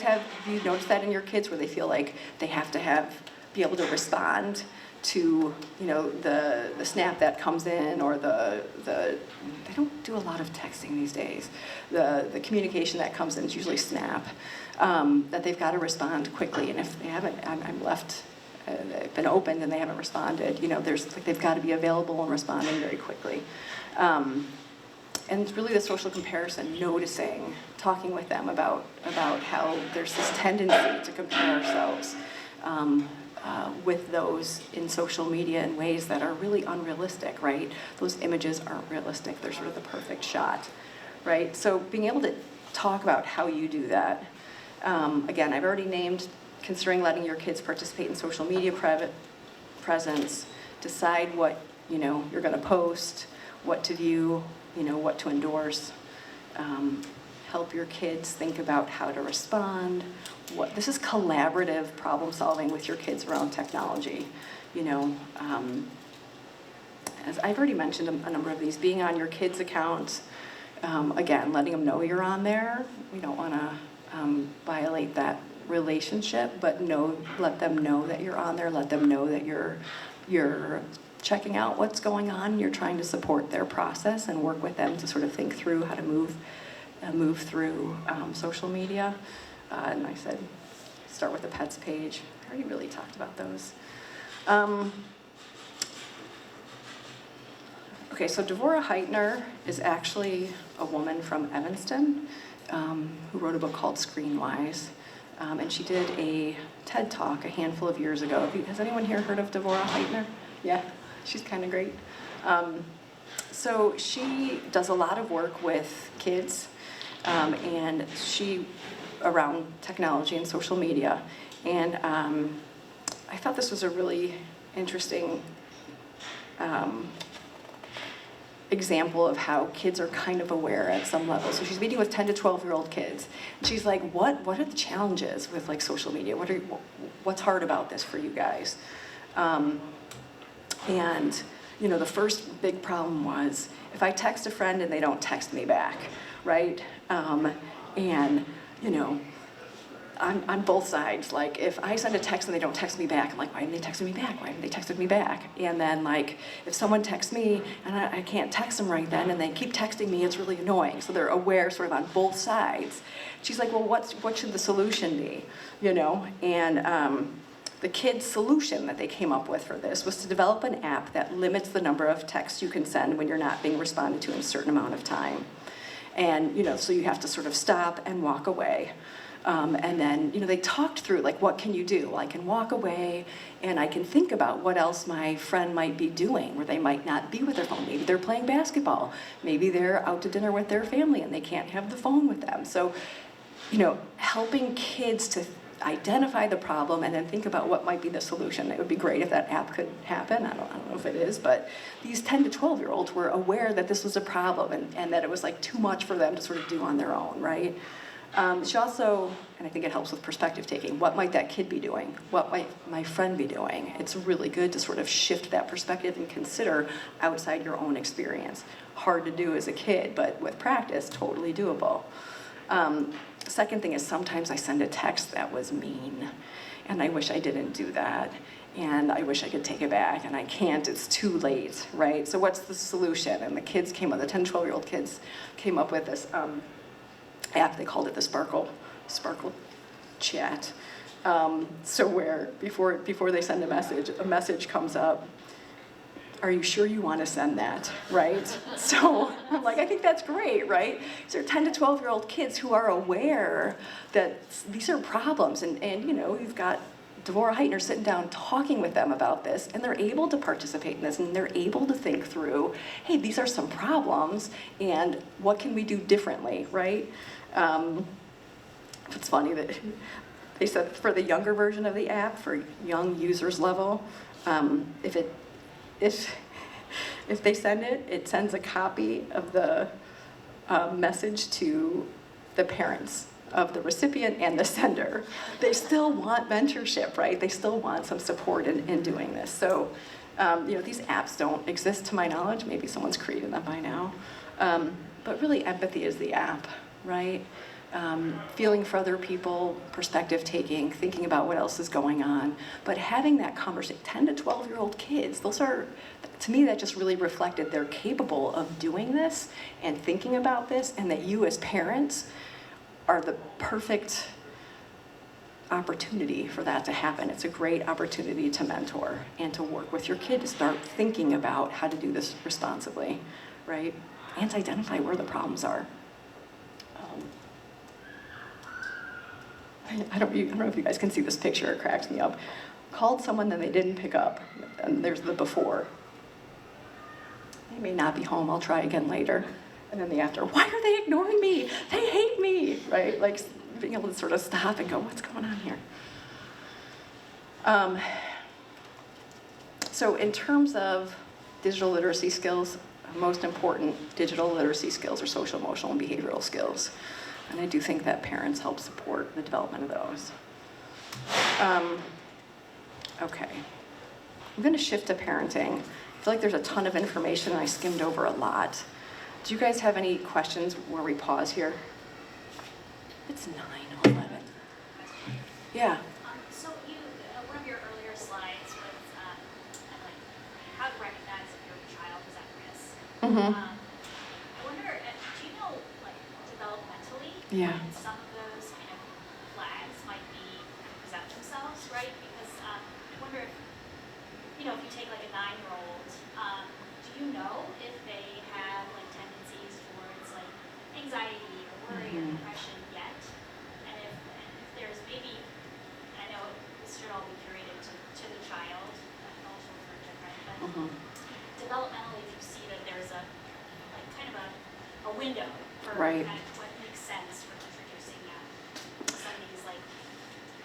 Have you noticed that in your kids, where they feel like they have to be able to respond to the snap that comes in, or they don't do a lot of texting these days. The communication that comes in is usually snap, that they've got to respond quickly, and if they haven't, I'm left. They've been opened and they haven't responded. They've got to be available and responding very quickly. And it's really the social comparison, noticing, talking with them about how there's this tendency to compare ourselves with those in social media in ways that are really unrealistic, right? Those images aren't realistic. They're sort of the perfect shot, right? So being able to talk about how you do that. Again, I've already named considering letting your kids participate in social media presence, decide what you're going to post, what to view, what to endorse. help your kids think about how to respond. This is collaborative problem solving with your kids around technology. You know, as I've already mentioned a number of these, being on your kids' accounts, again, letting them know you're on there. We don't want to violate that relationship, but let them know that you're on there. Let them know that you're checking out what's going on. You're trying to support their process and work with them to sort of think through how to move through social media. And I said, start with the pets page. I already really talked about those. Okay, so Devorah Heitner is actually a woman from Evanston who wrote a book called Screenwise. And she did a TED Talk a handful of years ago. Has anyone here heard of Devorah Heitner? Yeah, she's kind of great. So she does a lot of work with kids and around technology and social media. And I thought this was a really interesting example of how kids are kind of aware at some level. So she's meeting with 10 to 12-year-old kids. And she's like, what are the challenges with like social media? What's hard about this for you guys? And you know, the first big problem was if I text a friend and they don't text me back, right? And you know, on both sides, like if I send a text and they don't text me back, I'm like, why didn't they text me back? Why didn't they text me back? And then like, if someone texts me and I can't text them right then and they keep texting me, it's really annoying. So they're aware sort of on both sides. She's like, well, what should the solution be? You know, and the kids' solution that they came up with for this was to develop an app that limits the number of texts you can send when you're not being responded to in a certain amount of time. And, you know, so you have to sort of stop and walk away. And then, you know, they talked through, like, what can you do? Well, I can walk away and I can think about what else my friend might be doing, where they might not be with their phone. Maybe they're playing basketball. Maybe they're out to dinner with their family and they can't have the phone with them. So, you know, helping kids to identify the problem and then think about what might be the solution. It would be great if that app could happen. I don't know if it is, but these 10 to 12-year-olds were aware that this was a problem and that it was like too much for them to sort of do on their own, right? She also, and I think it helps with perspective taking, what might that kid be doing? What might my friend be doing? It's really good to sort of shift that perspective and consider outside your own experience. Hard to do as a kid, but with practice, totally doable. Second thing is sometimes I send a text that was mean, and I wish I didn't do that, and I wish I could take it back, and I can't, it's too late, right? So what's the solution? And the 10, 12-year-old kids came up with this app, they called it the Sparkle Chat. So where before they send a message comes up, are you sure you want to send that, right? So I'm like, I think that's great, right? So they're 10 to 12-year-old kids who are aware that these are problems, and you know, you've got Devorah Heitner sitting down talking with them about this, and they're able to participate in this, and they're able to think through, hey, these are some problems, and what can we do differently, right? It's funny that they said for the younger version of the app, for young users level, if they send it, it sends a copy of the message to the parents of the recipient and the sender. They still want mentorship, right? They still want some support in doing this. So, you know, these apps don't exist to my knowledge. Maybe someone's created them by now. But really, empathy is the app, right? Feeling for other people, perspective taking, thinking about what else is going on, but having that conversation. 10 to 12-year-old kids, those are, to me, that just really reflected they're capable of doing this and thinking about this, and that you as parents are the perfect opportunity for that to happen. It's a great opportunity to mentor and to work with your kid to start thinking about how to do this responsibly, right? And to identify where the problems are. I don't know if you guys can see this picture, it cracks me up. Called someone that they didn't pick up, and there's the before. They may not be home, I'll try again later. And then the after, why are they ignoring me? They hate me, right? Like being able to sort of stop and go, what's going on here? So in terms of digital literacy skills, most important digital literacy skills are social, emotional, and behavioral skills. And I do think that parents help support the development of those. Okay. I'm going to shift to parenting. I feel like there's a ton of information and I skimmed over a lot. Do you guys have any questions where we pause here? It's 9:11. Yeah. So one of your earlier slides was like how to recognize if your child is at risk. Mm-hmm. I wonder, do you know, like developmentally, Yeah. when some of those kind of flags might present themselves, right? Because I wonder if, if you take like a 9-year-old, do you know if they have like tendencies towards like anxiety or worry or depression yet? And if there's maybe, I know this should all be curated to the child, all children are different, but developmentally, if you see that there's a like kind of a window for Right. kind of what makes sense for introducing some of these like,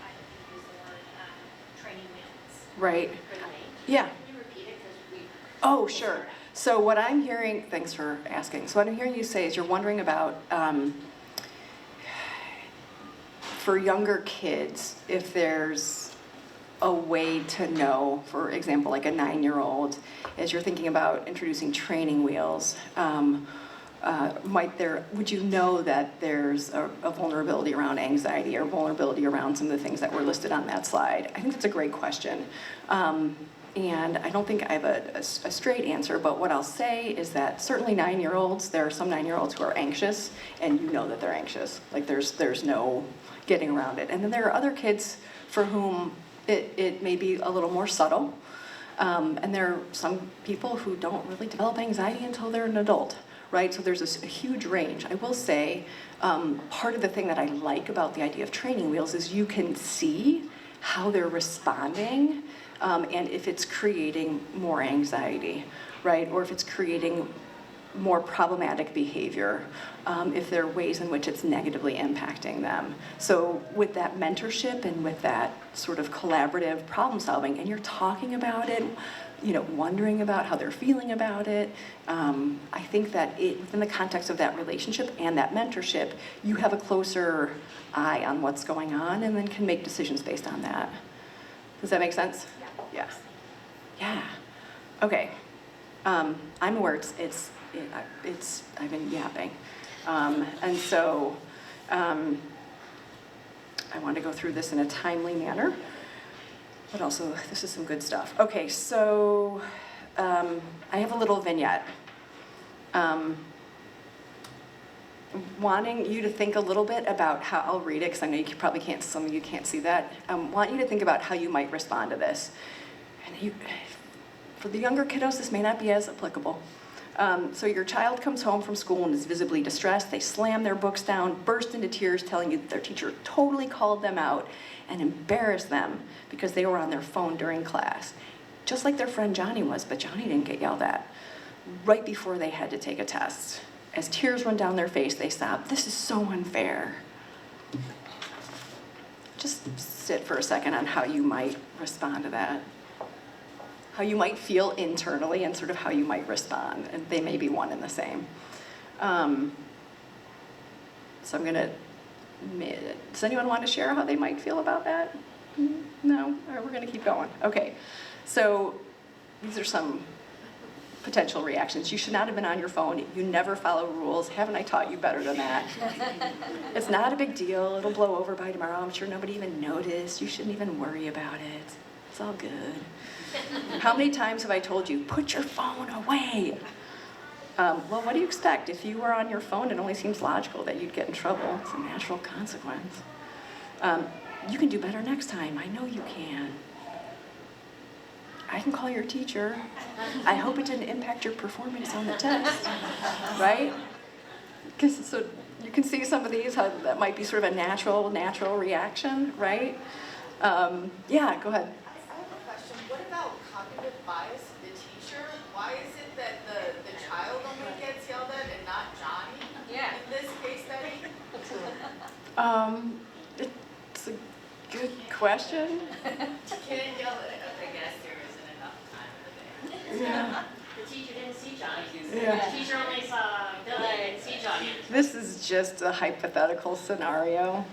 I think you use the word training wheels. Right. Right. Yeah. Can you repeat it? Because we. Oh, sure. So what I'm hearing, thanks for asking. So what I'm hearing you say is you're wondering about, for younger kids, if there's a way to know, for example, like a 9-year-old, as you're thinking about introducing training wheels, would you know that there's a vulnerability around anxiety or vulnerability around some of the things that were listed on that slide? I think that's a great question. And I don't think I have a straight answer, but what I'll say is that certainly 9-year-olds, there are some 9-year-olds who are anxious, and you know that they're anxious. Like there's no getting around it. And then there are other kids for whom it may be a little more subtle. And there are some people who don't really develop anxiety until they're an adult, right? So there's a huge range. I will say, part of the thing that I like about the idea of training wheels is you can see how they're responding, and if it's creating more anxiety, right? Or if it's creating more problematic behavior, if there are ways in which it's negatively impacting them. So with that mentorship and with that sort of collaborative problem solving, and you're talking about it, wondering about how they're feeling about it, I think that within the context of that relationship and that mentorship, you have a closer eye on what's going on and then can make decisions based on that. Does that make sense? Yeah. Yeah. Okay. I'm aware I've been yapping. And so I want to go through this in a timely manner, but also this is some good stuff. Okay, so I have a little vignette. Wanting you to think a little bit about how, I'll read it because I know you probably can't, some of you can't see that. Want you to think about how you might respond to this. And for the younger kiddos, this may not be as applicable. So your child comes home from school and is visibly distressed. They slam their books down, burst into tears, telling you that their teacher totally called them out and embarrassed them because they were on their phone during class. Just like their friend Johnny was, but Johnny didn't get yelled at. Right before they had to take a test. As tears run down their face, they sob, "This is so unfair." Just sit for a second on how you might respond to that. How you might feel internally and sort of how you might respond. And they may be one and the same. So I'm gonna, does anyone want to share how they might feel about that? No? All right, we're gonna keep going. Okay, so these are some potential reactions. You should not have been on your phone. You never follow rules. Haven't I taught you better than that? It's not a big deal. It'll blow over by tomorrow. I'm sure nobody even noticed. You shouldn't even worry about it. It's all good. How many times have I told you, put your phone away? Well, what do you expect? If you were on your phone, it only seems logical that you'd get in trouble. It's a natural consequence. You can do better next time. I know you can. I can call your teacher. I hope it didn't impact your performance on the test, right? Because so you can see some of these, how that might be sort of a natural reaction, right? Yeah, go ahead. I have a question. What about cognitive bias of the teacher? Why is it that the child only gets yelled at and not Johnny in this case study? It's a good question. Can't yell at it. I guess there isn't enough time in the day. Yeah. The teacher didn't see Johnny. Yeah. The teacher only saw Billy and didn't see Johnny. This is just a hypothetical scenario.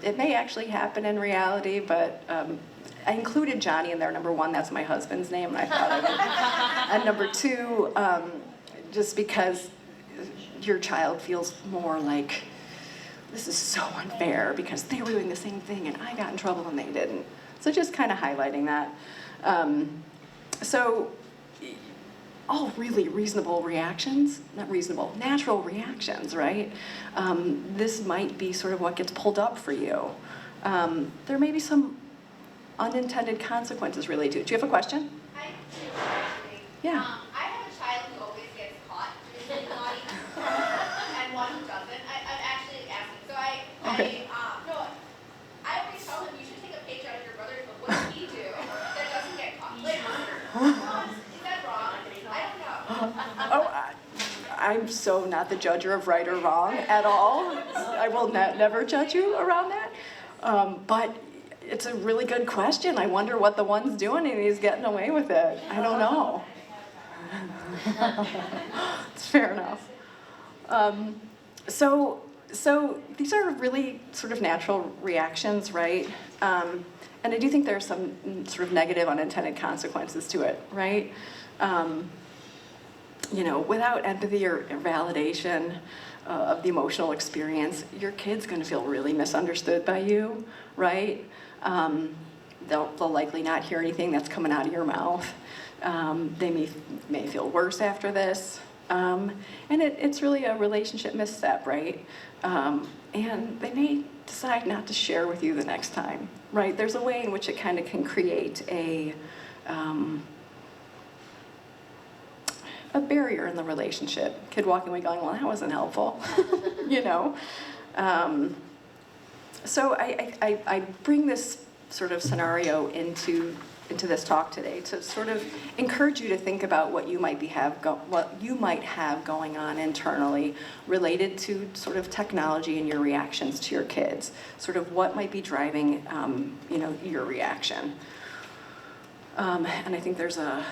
It may actually happen in reality, but I included Johnny in there. Number one, that's my husband's name, and I thought of it. And number two, just because your child feels more like, this is so unfair because they were doing the same thing and I got in trouble and they didn't. So just kind of highlighting that. So all really reasonable reactions, not reasonable, natural reactions, right? This might be sort of what gets pulled up for you. There may be some unintended consequences related to it. Do you have a question? I do, actually. Yeah. I have a child who always gets caught doing something naughty, and one who doesn't. I'm actually asking. So I always tell him you should take a page out of your brother's book. What does he do that doesn't get caught? Like, is that wrong? I don't know. Oh, I'm so not the judger of right or wrong at all. I will never judge you around that. But it's a really good question. I wonder what the one's doing and he's getting away with it. I don't know. It's fair enough. So these are really sort of natural reactions, right? And I do think there's some sort of negative unintended consequences to it, right? Without empathy or validation of the emotional experience, your kid's going to feel really misunderstood by you, right? They'll likely not hear anything that's coming out of your mouth. They may feel worse after this. And it's really a relationship misstep, right? And they may decide not to share with you the next time, right? There's a way in which it kind of can create a barrier in the relationship. Kid walking away going, well, that wasn't helpful, So I bring this sort of scenario into this talk today to sort of encourage you to think about what you might have going on internally related to sort of technology and your reactions to your kids. Sort of what might be driving your reaction. And I think there's a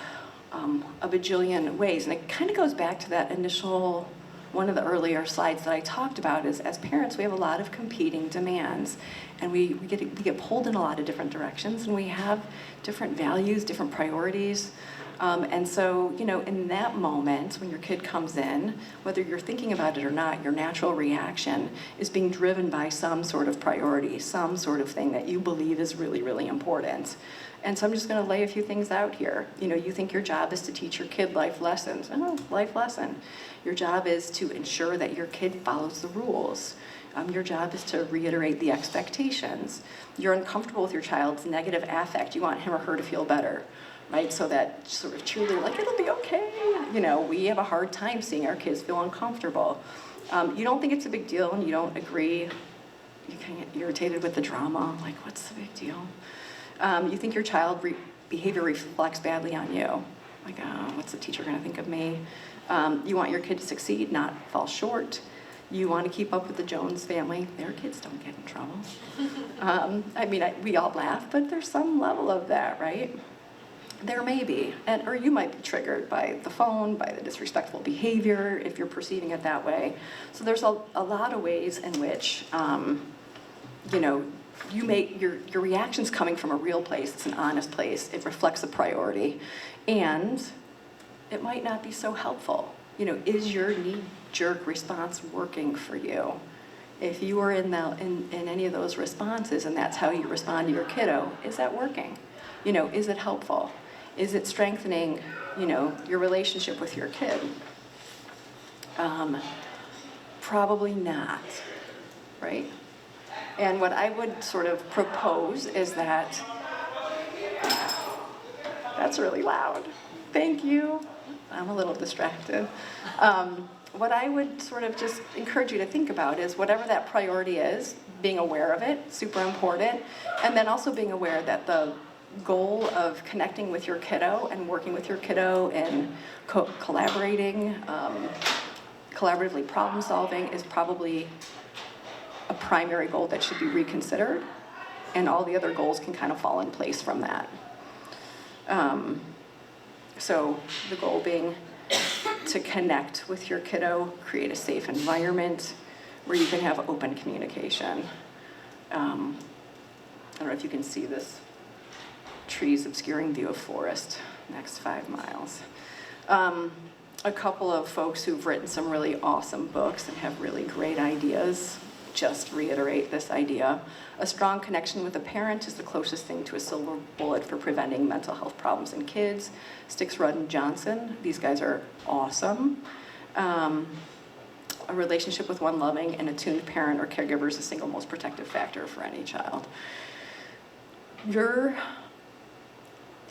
bajillion ways, and it kind of goes back to that initial, one of the earlier slides that I talked about is as parents we have a lot of competing demands, and we get pulled in a lot of different directions, and we have different values, different priorities, and so in that moment when your kid comes in, whether you're thinking about it or not, your natural reaction is being driven by some sort of priority, some sort of thing that you believe is really, really important. And so I'm just going to lay a few things out here. You think your job is to teach your kid life lessons. Oh, life lesson. Your job is to ensure that your kid follows the rules. Your job is to reiterate the expectations. You're uncomfortable with your child's negative affect. You want him or her to feel better, right? So that sort of cheerleader, like, it'll be okay. We have a hard time seeing our kids feel uncomfortable. You don't think it's a big deal and you don't agree. You kind of get irritated with the drama. Like, what's the big deal? You think your child behavior reflects badly on you. Like, what's the teacher going to think of me? You want your kid to succeed, not fall short. You want to keep up with the Jones family. Their kids don't get in trouble. We all laugh, but there's some level of that, right? There may be. Or you might be triggered by the phone, by the disrespectful behavior, if you're perceiving it that way. So there's a lot of ways in which, you make your reaction's coming from a real place. It's an honest place. It reflects a priority, and it might not be so helpful. Is your knee-jerk response working for you? If you are in any of those responses, and that's how you respond to your kiddo, is that working? Is it helpful? Is it strengthening, your relationship with your kid? Probably not, right? And what I would sort of propose is that, that's really loud. Thank you. I'm a little distracted. What I would sort of just encourage you to think about is whatever that priority is, being aware of it, super important, and then also being aware that the goal of connecting with your kiddo and working with your kiddo and collaborating, collaboratively problem solving is probably a primary goal that should be reconsidered, and all the other goals can kind of fall in place from that. So the goal being to connect with your kiddo, create a safe environment where you can have open communication. I don't know if you can see this. Trees obscuring view of forest, next 5 miles. A couple of folks who've written some really awesome books and have really great ideas just reiterate this idea. A strong connection with a parent is the closest thing to a silver bullet for preventing mental health problems in kids. Sticks, Rudd, and Johnson, these guys are awesome. A relationship with one loving and attuned parent or caregiver is the single most protective factor for any child.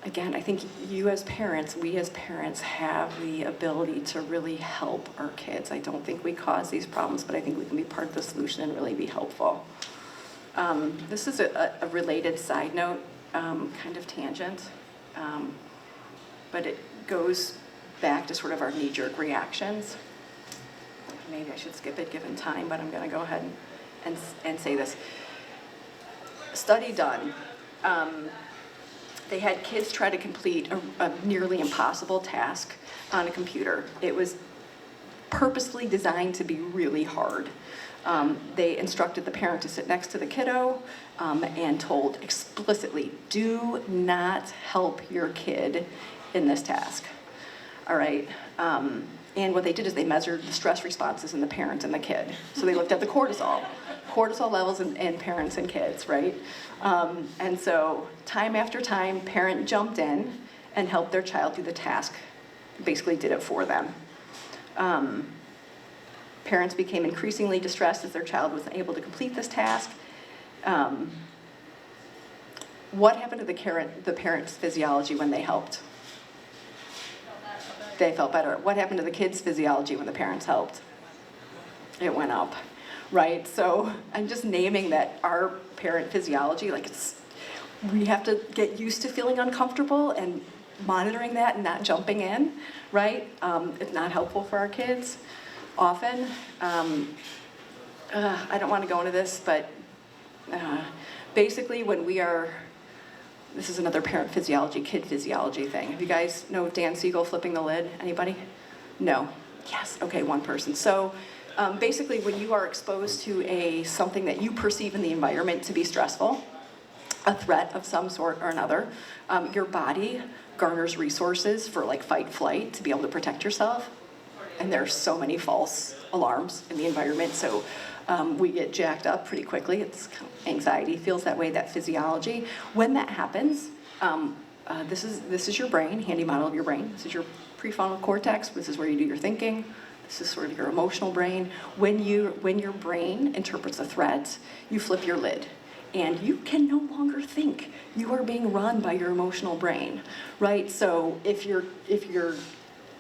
Again, I think you as parents, we as parents have the ability to really help our kids. I don't think we cause these problems, but I think we can be part of the solution and really be helpful. This is a related side note, kind of tangent, but it goes back to sort of our knee-jerk reactions. Maybe I should skip it given time, but I'm gonna go ahead and say this. Study done. They had kids try to complete a nearly impossible task on a computer. It was purposely designed to be really hard. They instructed the parent to sit next to the kiddo and told explicitly, do not help your kid in this task. All right. And what they did is they measured the stress responses in the parent and the kid. So they looked at the cortisol levels in parents and kids, right? And so time after time, parent jumped in and helped their child do the task, basically did it for them. Parents became increasingly distressed as their child wasn't able to complete this task. What happened to the parent's physiology when they helped? They felt better. What happened to the kids' physiology when the parents helped? It went up, right? So I'm just naming that our parent physiology, we have to get used to feeling uncomfortable and monitoring that and not jumping in, right? It's not helpful for our kids often. I don't want to go into this, but basically when we are, this is another parent physiology, kid physiology thing. Have you guys know Dan Siegel, Flipping the Lid? Anybody? No? Yes, okay, one person. So basically when you are exposed to something that you perceive in the environment to be stressful, a threat of some sort or another, your body garners resources for fight, flight to be able to protect yourself. And there's so many false alarms in the environment, so we get jacked up pretty quickly. It's anxiety feels that way, that physiology. When that happens, this is your brain, handy model of your brain. This is your prefrontal cortex. This is where you do your thinking. This is sort of your emotional brain. When your brain interprets a threat, you flip your lid. And you can no longer think. You are being run by your emotional brain, right? So if your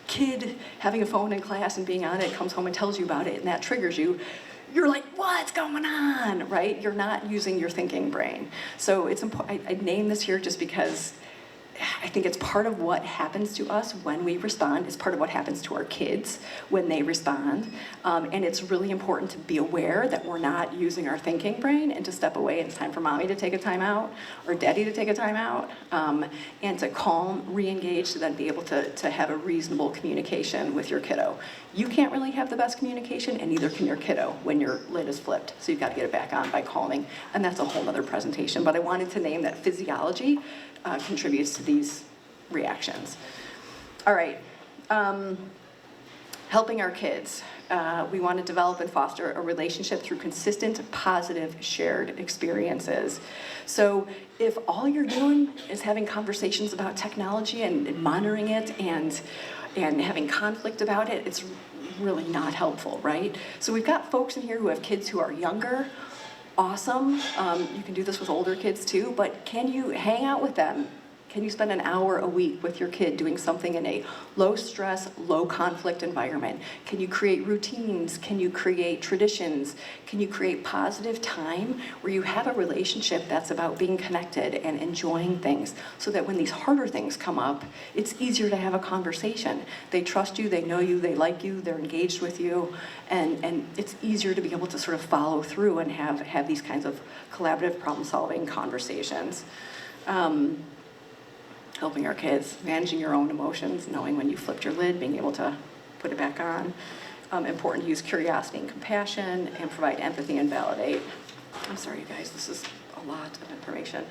kid having a phone in class and being on it comes home and tells you about it and that triggers you, you're like, what's going on, right? You're not using your thinking brain. So it's important. I name this here just because I think it's part of what happens to us when we respond. It's part of what happens to our kids when they respond. And it's really important to be aware that we're not using our thinking brain and to step away. It's time for mommy to take a time out or daddy to take a time out and to calm, re-engage, to then be able to have a reasonable communication with your kiddo. You can't really have the best communication, and neither can your kiddo when your lid is flipped. So you've got to get it back on by calming. And that's a whole other presentation. But I wanted to name that physiology contributes to these reactions. All right, helping our kids. We want to develop and foster a relationship through consistent, positive, shared experiences. So if all you're doing is having conversations about technology and monitoring it and having conflict about it, it's really not helpful, right? So we've got folks in here who have kids who are younger. Awesome. You can do this with older kids too, but can you hang out with them? Can you spend an hour a week with your kid doing something in a low stress, low conflict environment? Can you create routines? Can you create traditions? Can you create positive time where you have a relationship that's about being connected and enjoying things so that when these harder things come up, it's easier to have a conversation. They trust you, they know you, they like you, they're engaged with you, and it's easier to be able to sort of follow through and have these kinds of collaborative problem-solving conversations. helping our kids, managing your own emotions, knowing when you flipped your lid, being able to put it back on. Important to use curiosity and compassion and provide empathy and validate. I'm sorry, you guys, this is a lot of information.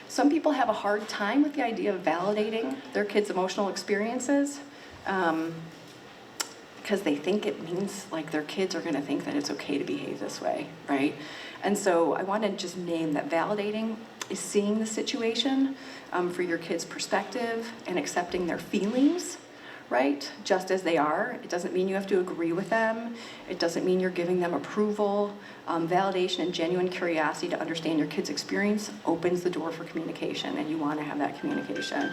Some people have a hard time with the idea of validating their kids' emotional experiences because they think it means like their kids are going to think that it's okay to behave this way, right? And so I want to just name that validating is seeing the situation for your kid's perspective and accepting their feelings, right? Just as they are. It doesn't mean you have to agree with them. It doesn't mean you're giving them approval. Validation and genuine curiosity to understand your kid's experience opens the door for communication, and you want to have that communication.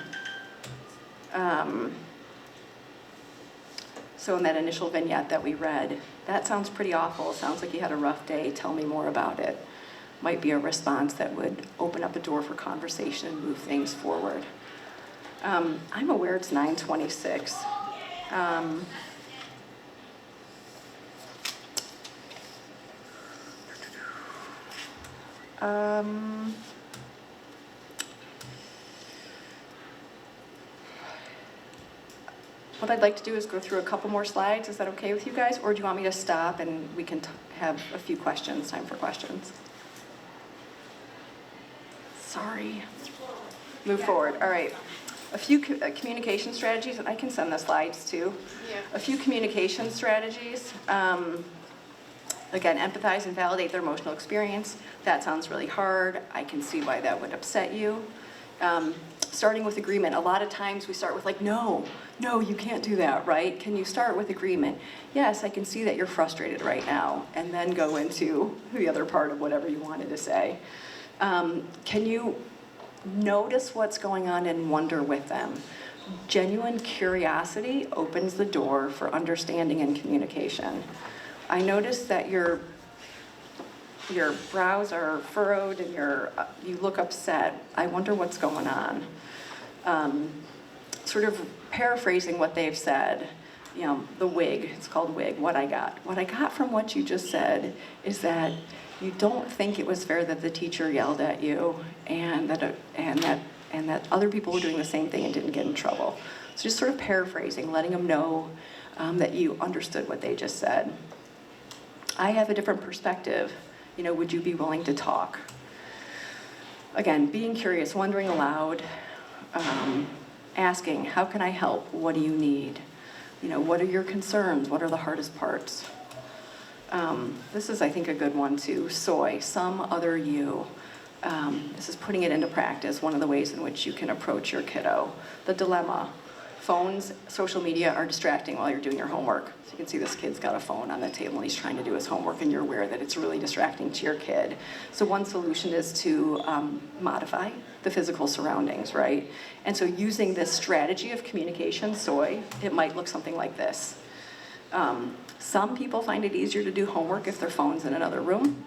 So in that initial vignette that we read, that sounds pretty awful. Sounds like you had a rough day. Tell me more about it. Might be a response that would open up a door for conversation and move things forward. I'm aware it's 9:26. What I'd like to do is go through a couple more slides. Is that okay with you guys? Or do you want me to stop and we can have a few questions, time for questions? Sorry. Move forward. All right. A few communication strategies, and I can send the slides too. Yeah. A few communication strategies. Again, empathize and validate their emotional experience. That sounds really hard. I can see why that would upset you. Starting with agreement. A lot of times we start with like, no, you can't do that, right? Can you start with agreement? Yes, I can see that you're frustrated right now. And then go into the other part of whatever you wanted to say. Can you notice what's going on and wonder with them? Genuine curiosity opens the door for understanding and communication. I noticed that your brows are furrowed and you look upset. I wonder what's going on. Sort of paraphrasing what they've said, the wig, it's called wig, what I got. What I got from what you just said is that you don't think it was fair that the teacher yelled at you and that other people were doing the same thing and didn't get in trouble. So just sort of paraphrasing, letting them know that you understood what they just said. I have a different perspective. Would you be willing to talk? Again, being curious, wondering aloud, asking, how can I help? What do you need? What are your concerns? What are the hardest parts? This is, I think, a good one too. Soy, some other you. This is putting it into practice, one of the ways in which you can approach your kiddo. The dilemma. Phones, social media are distracting while you're doing your homework. So you can see this kid's got a phone on the table and he's trying to do his homework and you're aware that it's really distracting to your kid. So one solution is to modify the physical surroundings, right? And so using this strategy of communication, soy, it might look something like this. Some people find it easier to do homework if their phone's in another room.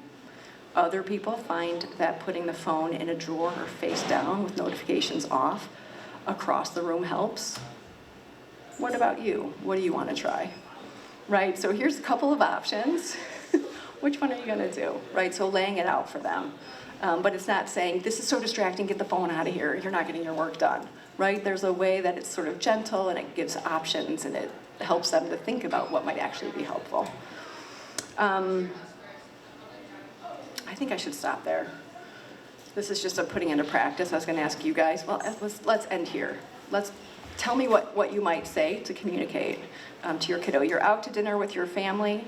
Other people find that putting the phone in a drawer or face down with notifications off across the room helps. What about you? What do you want to try? Right, so here's a couple of options. Which one are you going to do? Right, so laying it out for them. But it's not saying, this is so distracting, get the phone out of here, you're not getting your work done. Right, there's a way that it's sort of gentle and it gives options and it helps them to think about what might actually be helpful. I think I should stop there. This is just a putting into practice. I was going to ask you guys, well, let's end here. Tell me what you might say to communicate to your kiddo. You're out to dinner with your family.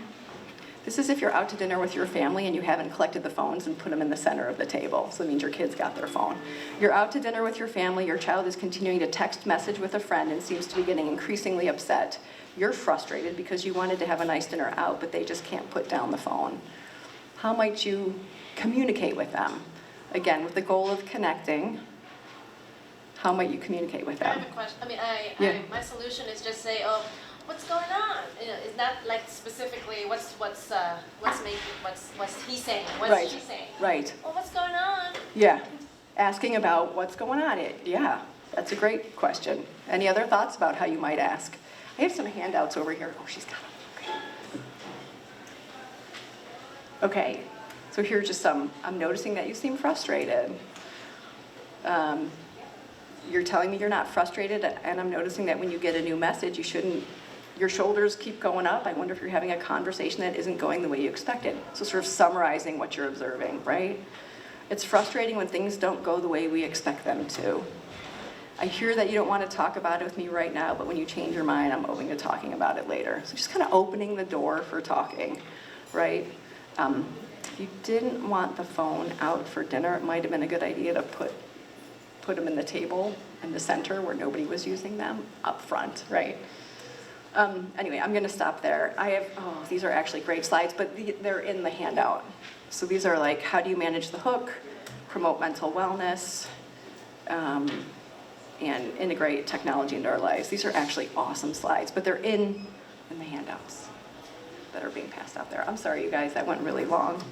This is if you're out to dinner with your family and you haven't collected the phones and put them in the center of the table. So it means your kids got their phone. You're out to dinner with your family. Your child is continuing to text message with a friend and seems to be getting increasingly upset. You're frustrated because you wanted to have a nice dinner out, but they just can't put down the phone. How might you communicate with them? Again, with the goal of connecting, how might you communicate with I them? have a question. Yeah. My solution is just say, oh, what's going on? Is that like specifically what's he saying? What's she saying? Right. Well, what's going on? Yeah. Asking about what's going on. Yeah, that's a great question. Any other thoughts about how you might ask? I have some handouts over here. Oh, she's got them. Okay. So So here are just some. I'm noticing that you seem frustrated. You're telling me you're not frustrated, and I'm noticing that when you get a new message, your shoulders keep going up. I wonder if you're having a conversation that isn't going the way you expected. So sort of summarizing what you're observing, right? It's frustrating when things don't go the way we expect them to. I hear that you don't want to talk about it with me right now, but when you change your mind, I'm open to talking about it later. So just kind of opening the door for talking, right? If you didn't want the phone out for dinner, it might have been a good idea to put them in the table in the center where nobody was using them up front, right? Anyway, I'm going to stop there. These are actually great slides, but they're in the handout. So these are like, how do you manage the hook, promote mental wellness, and integrate technology into our lives. These are actually awesome slides, but they're in the handouts that are being passed out there. I'm sorry, you guys, that went really long.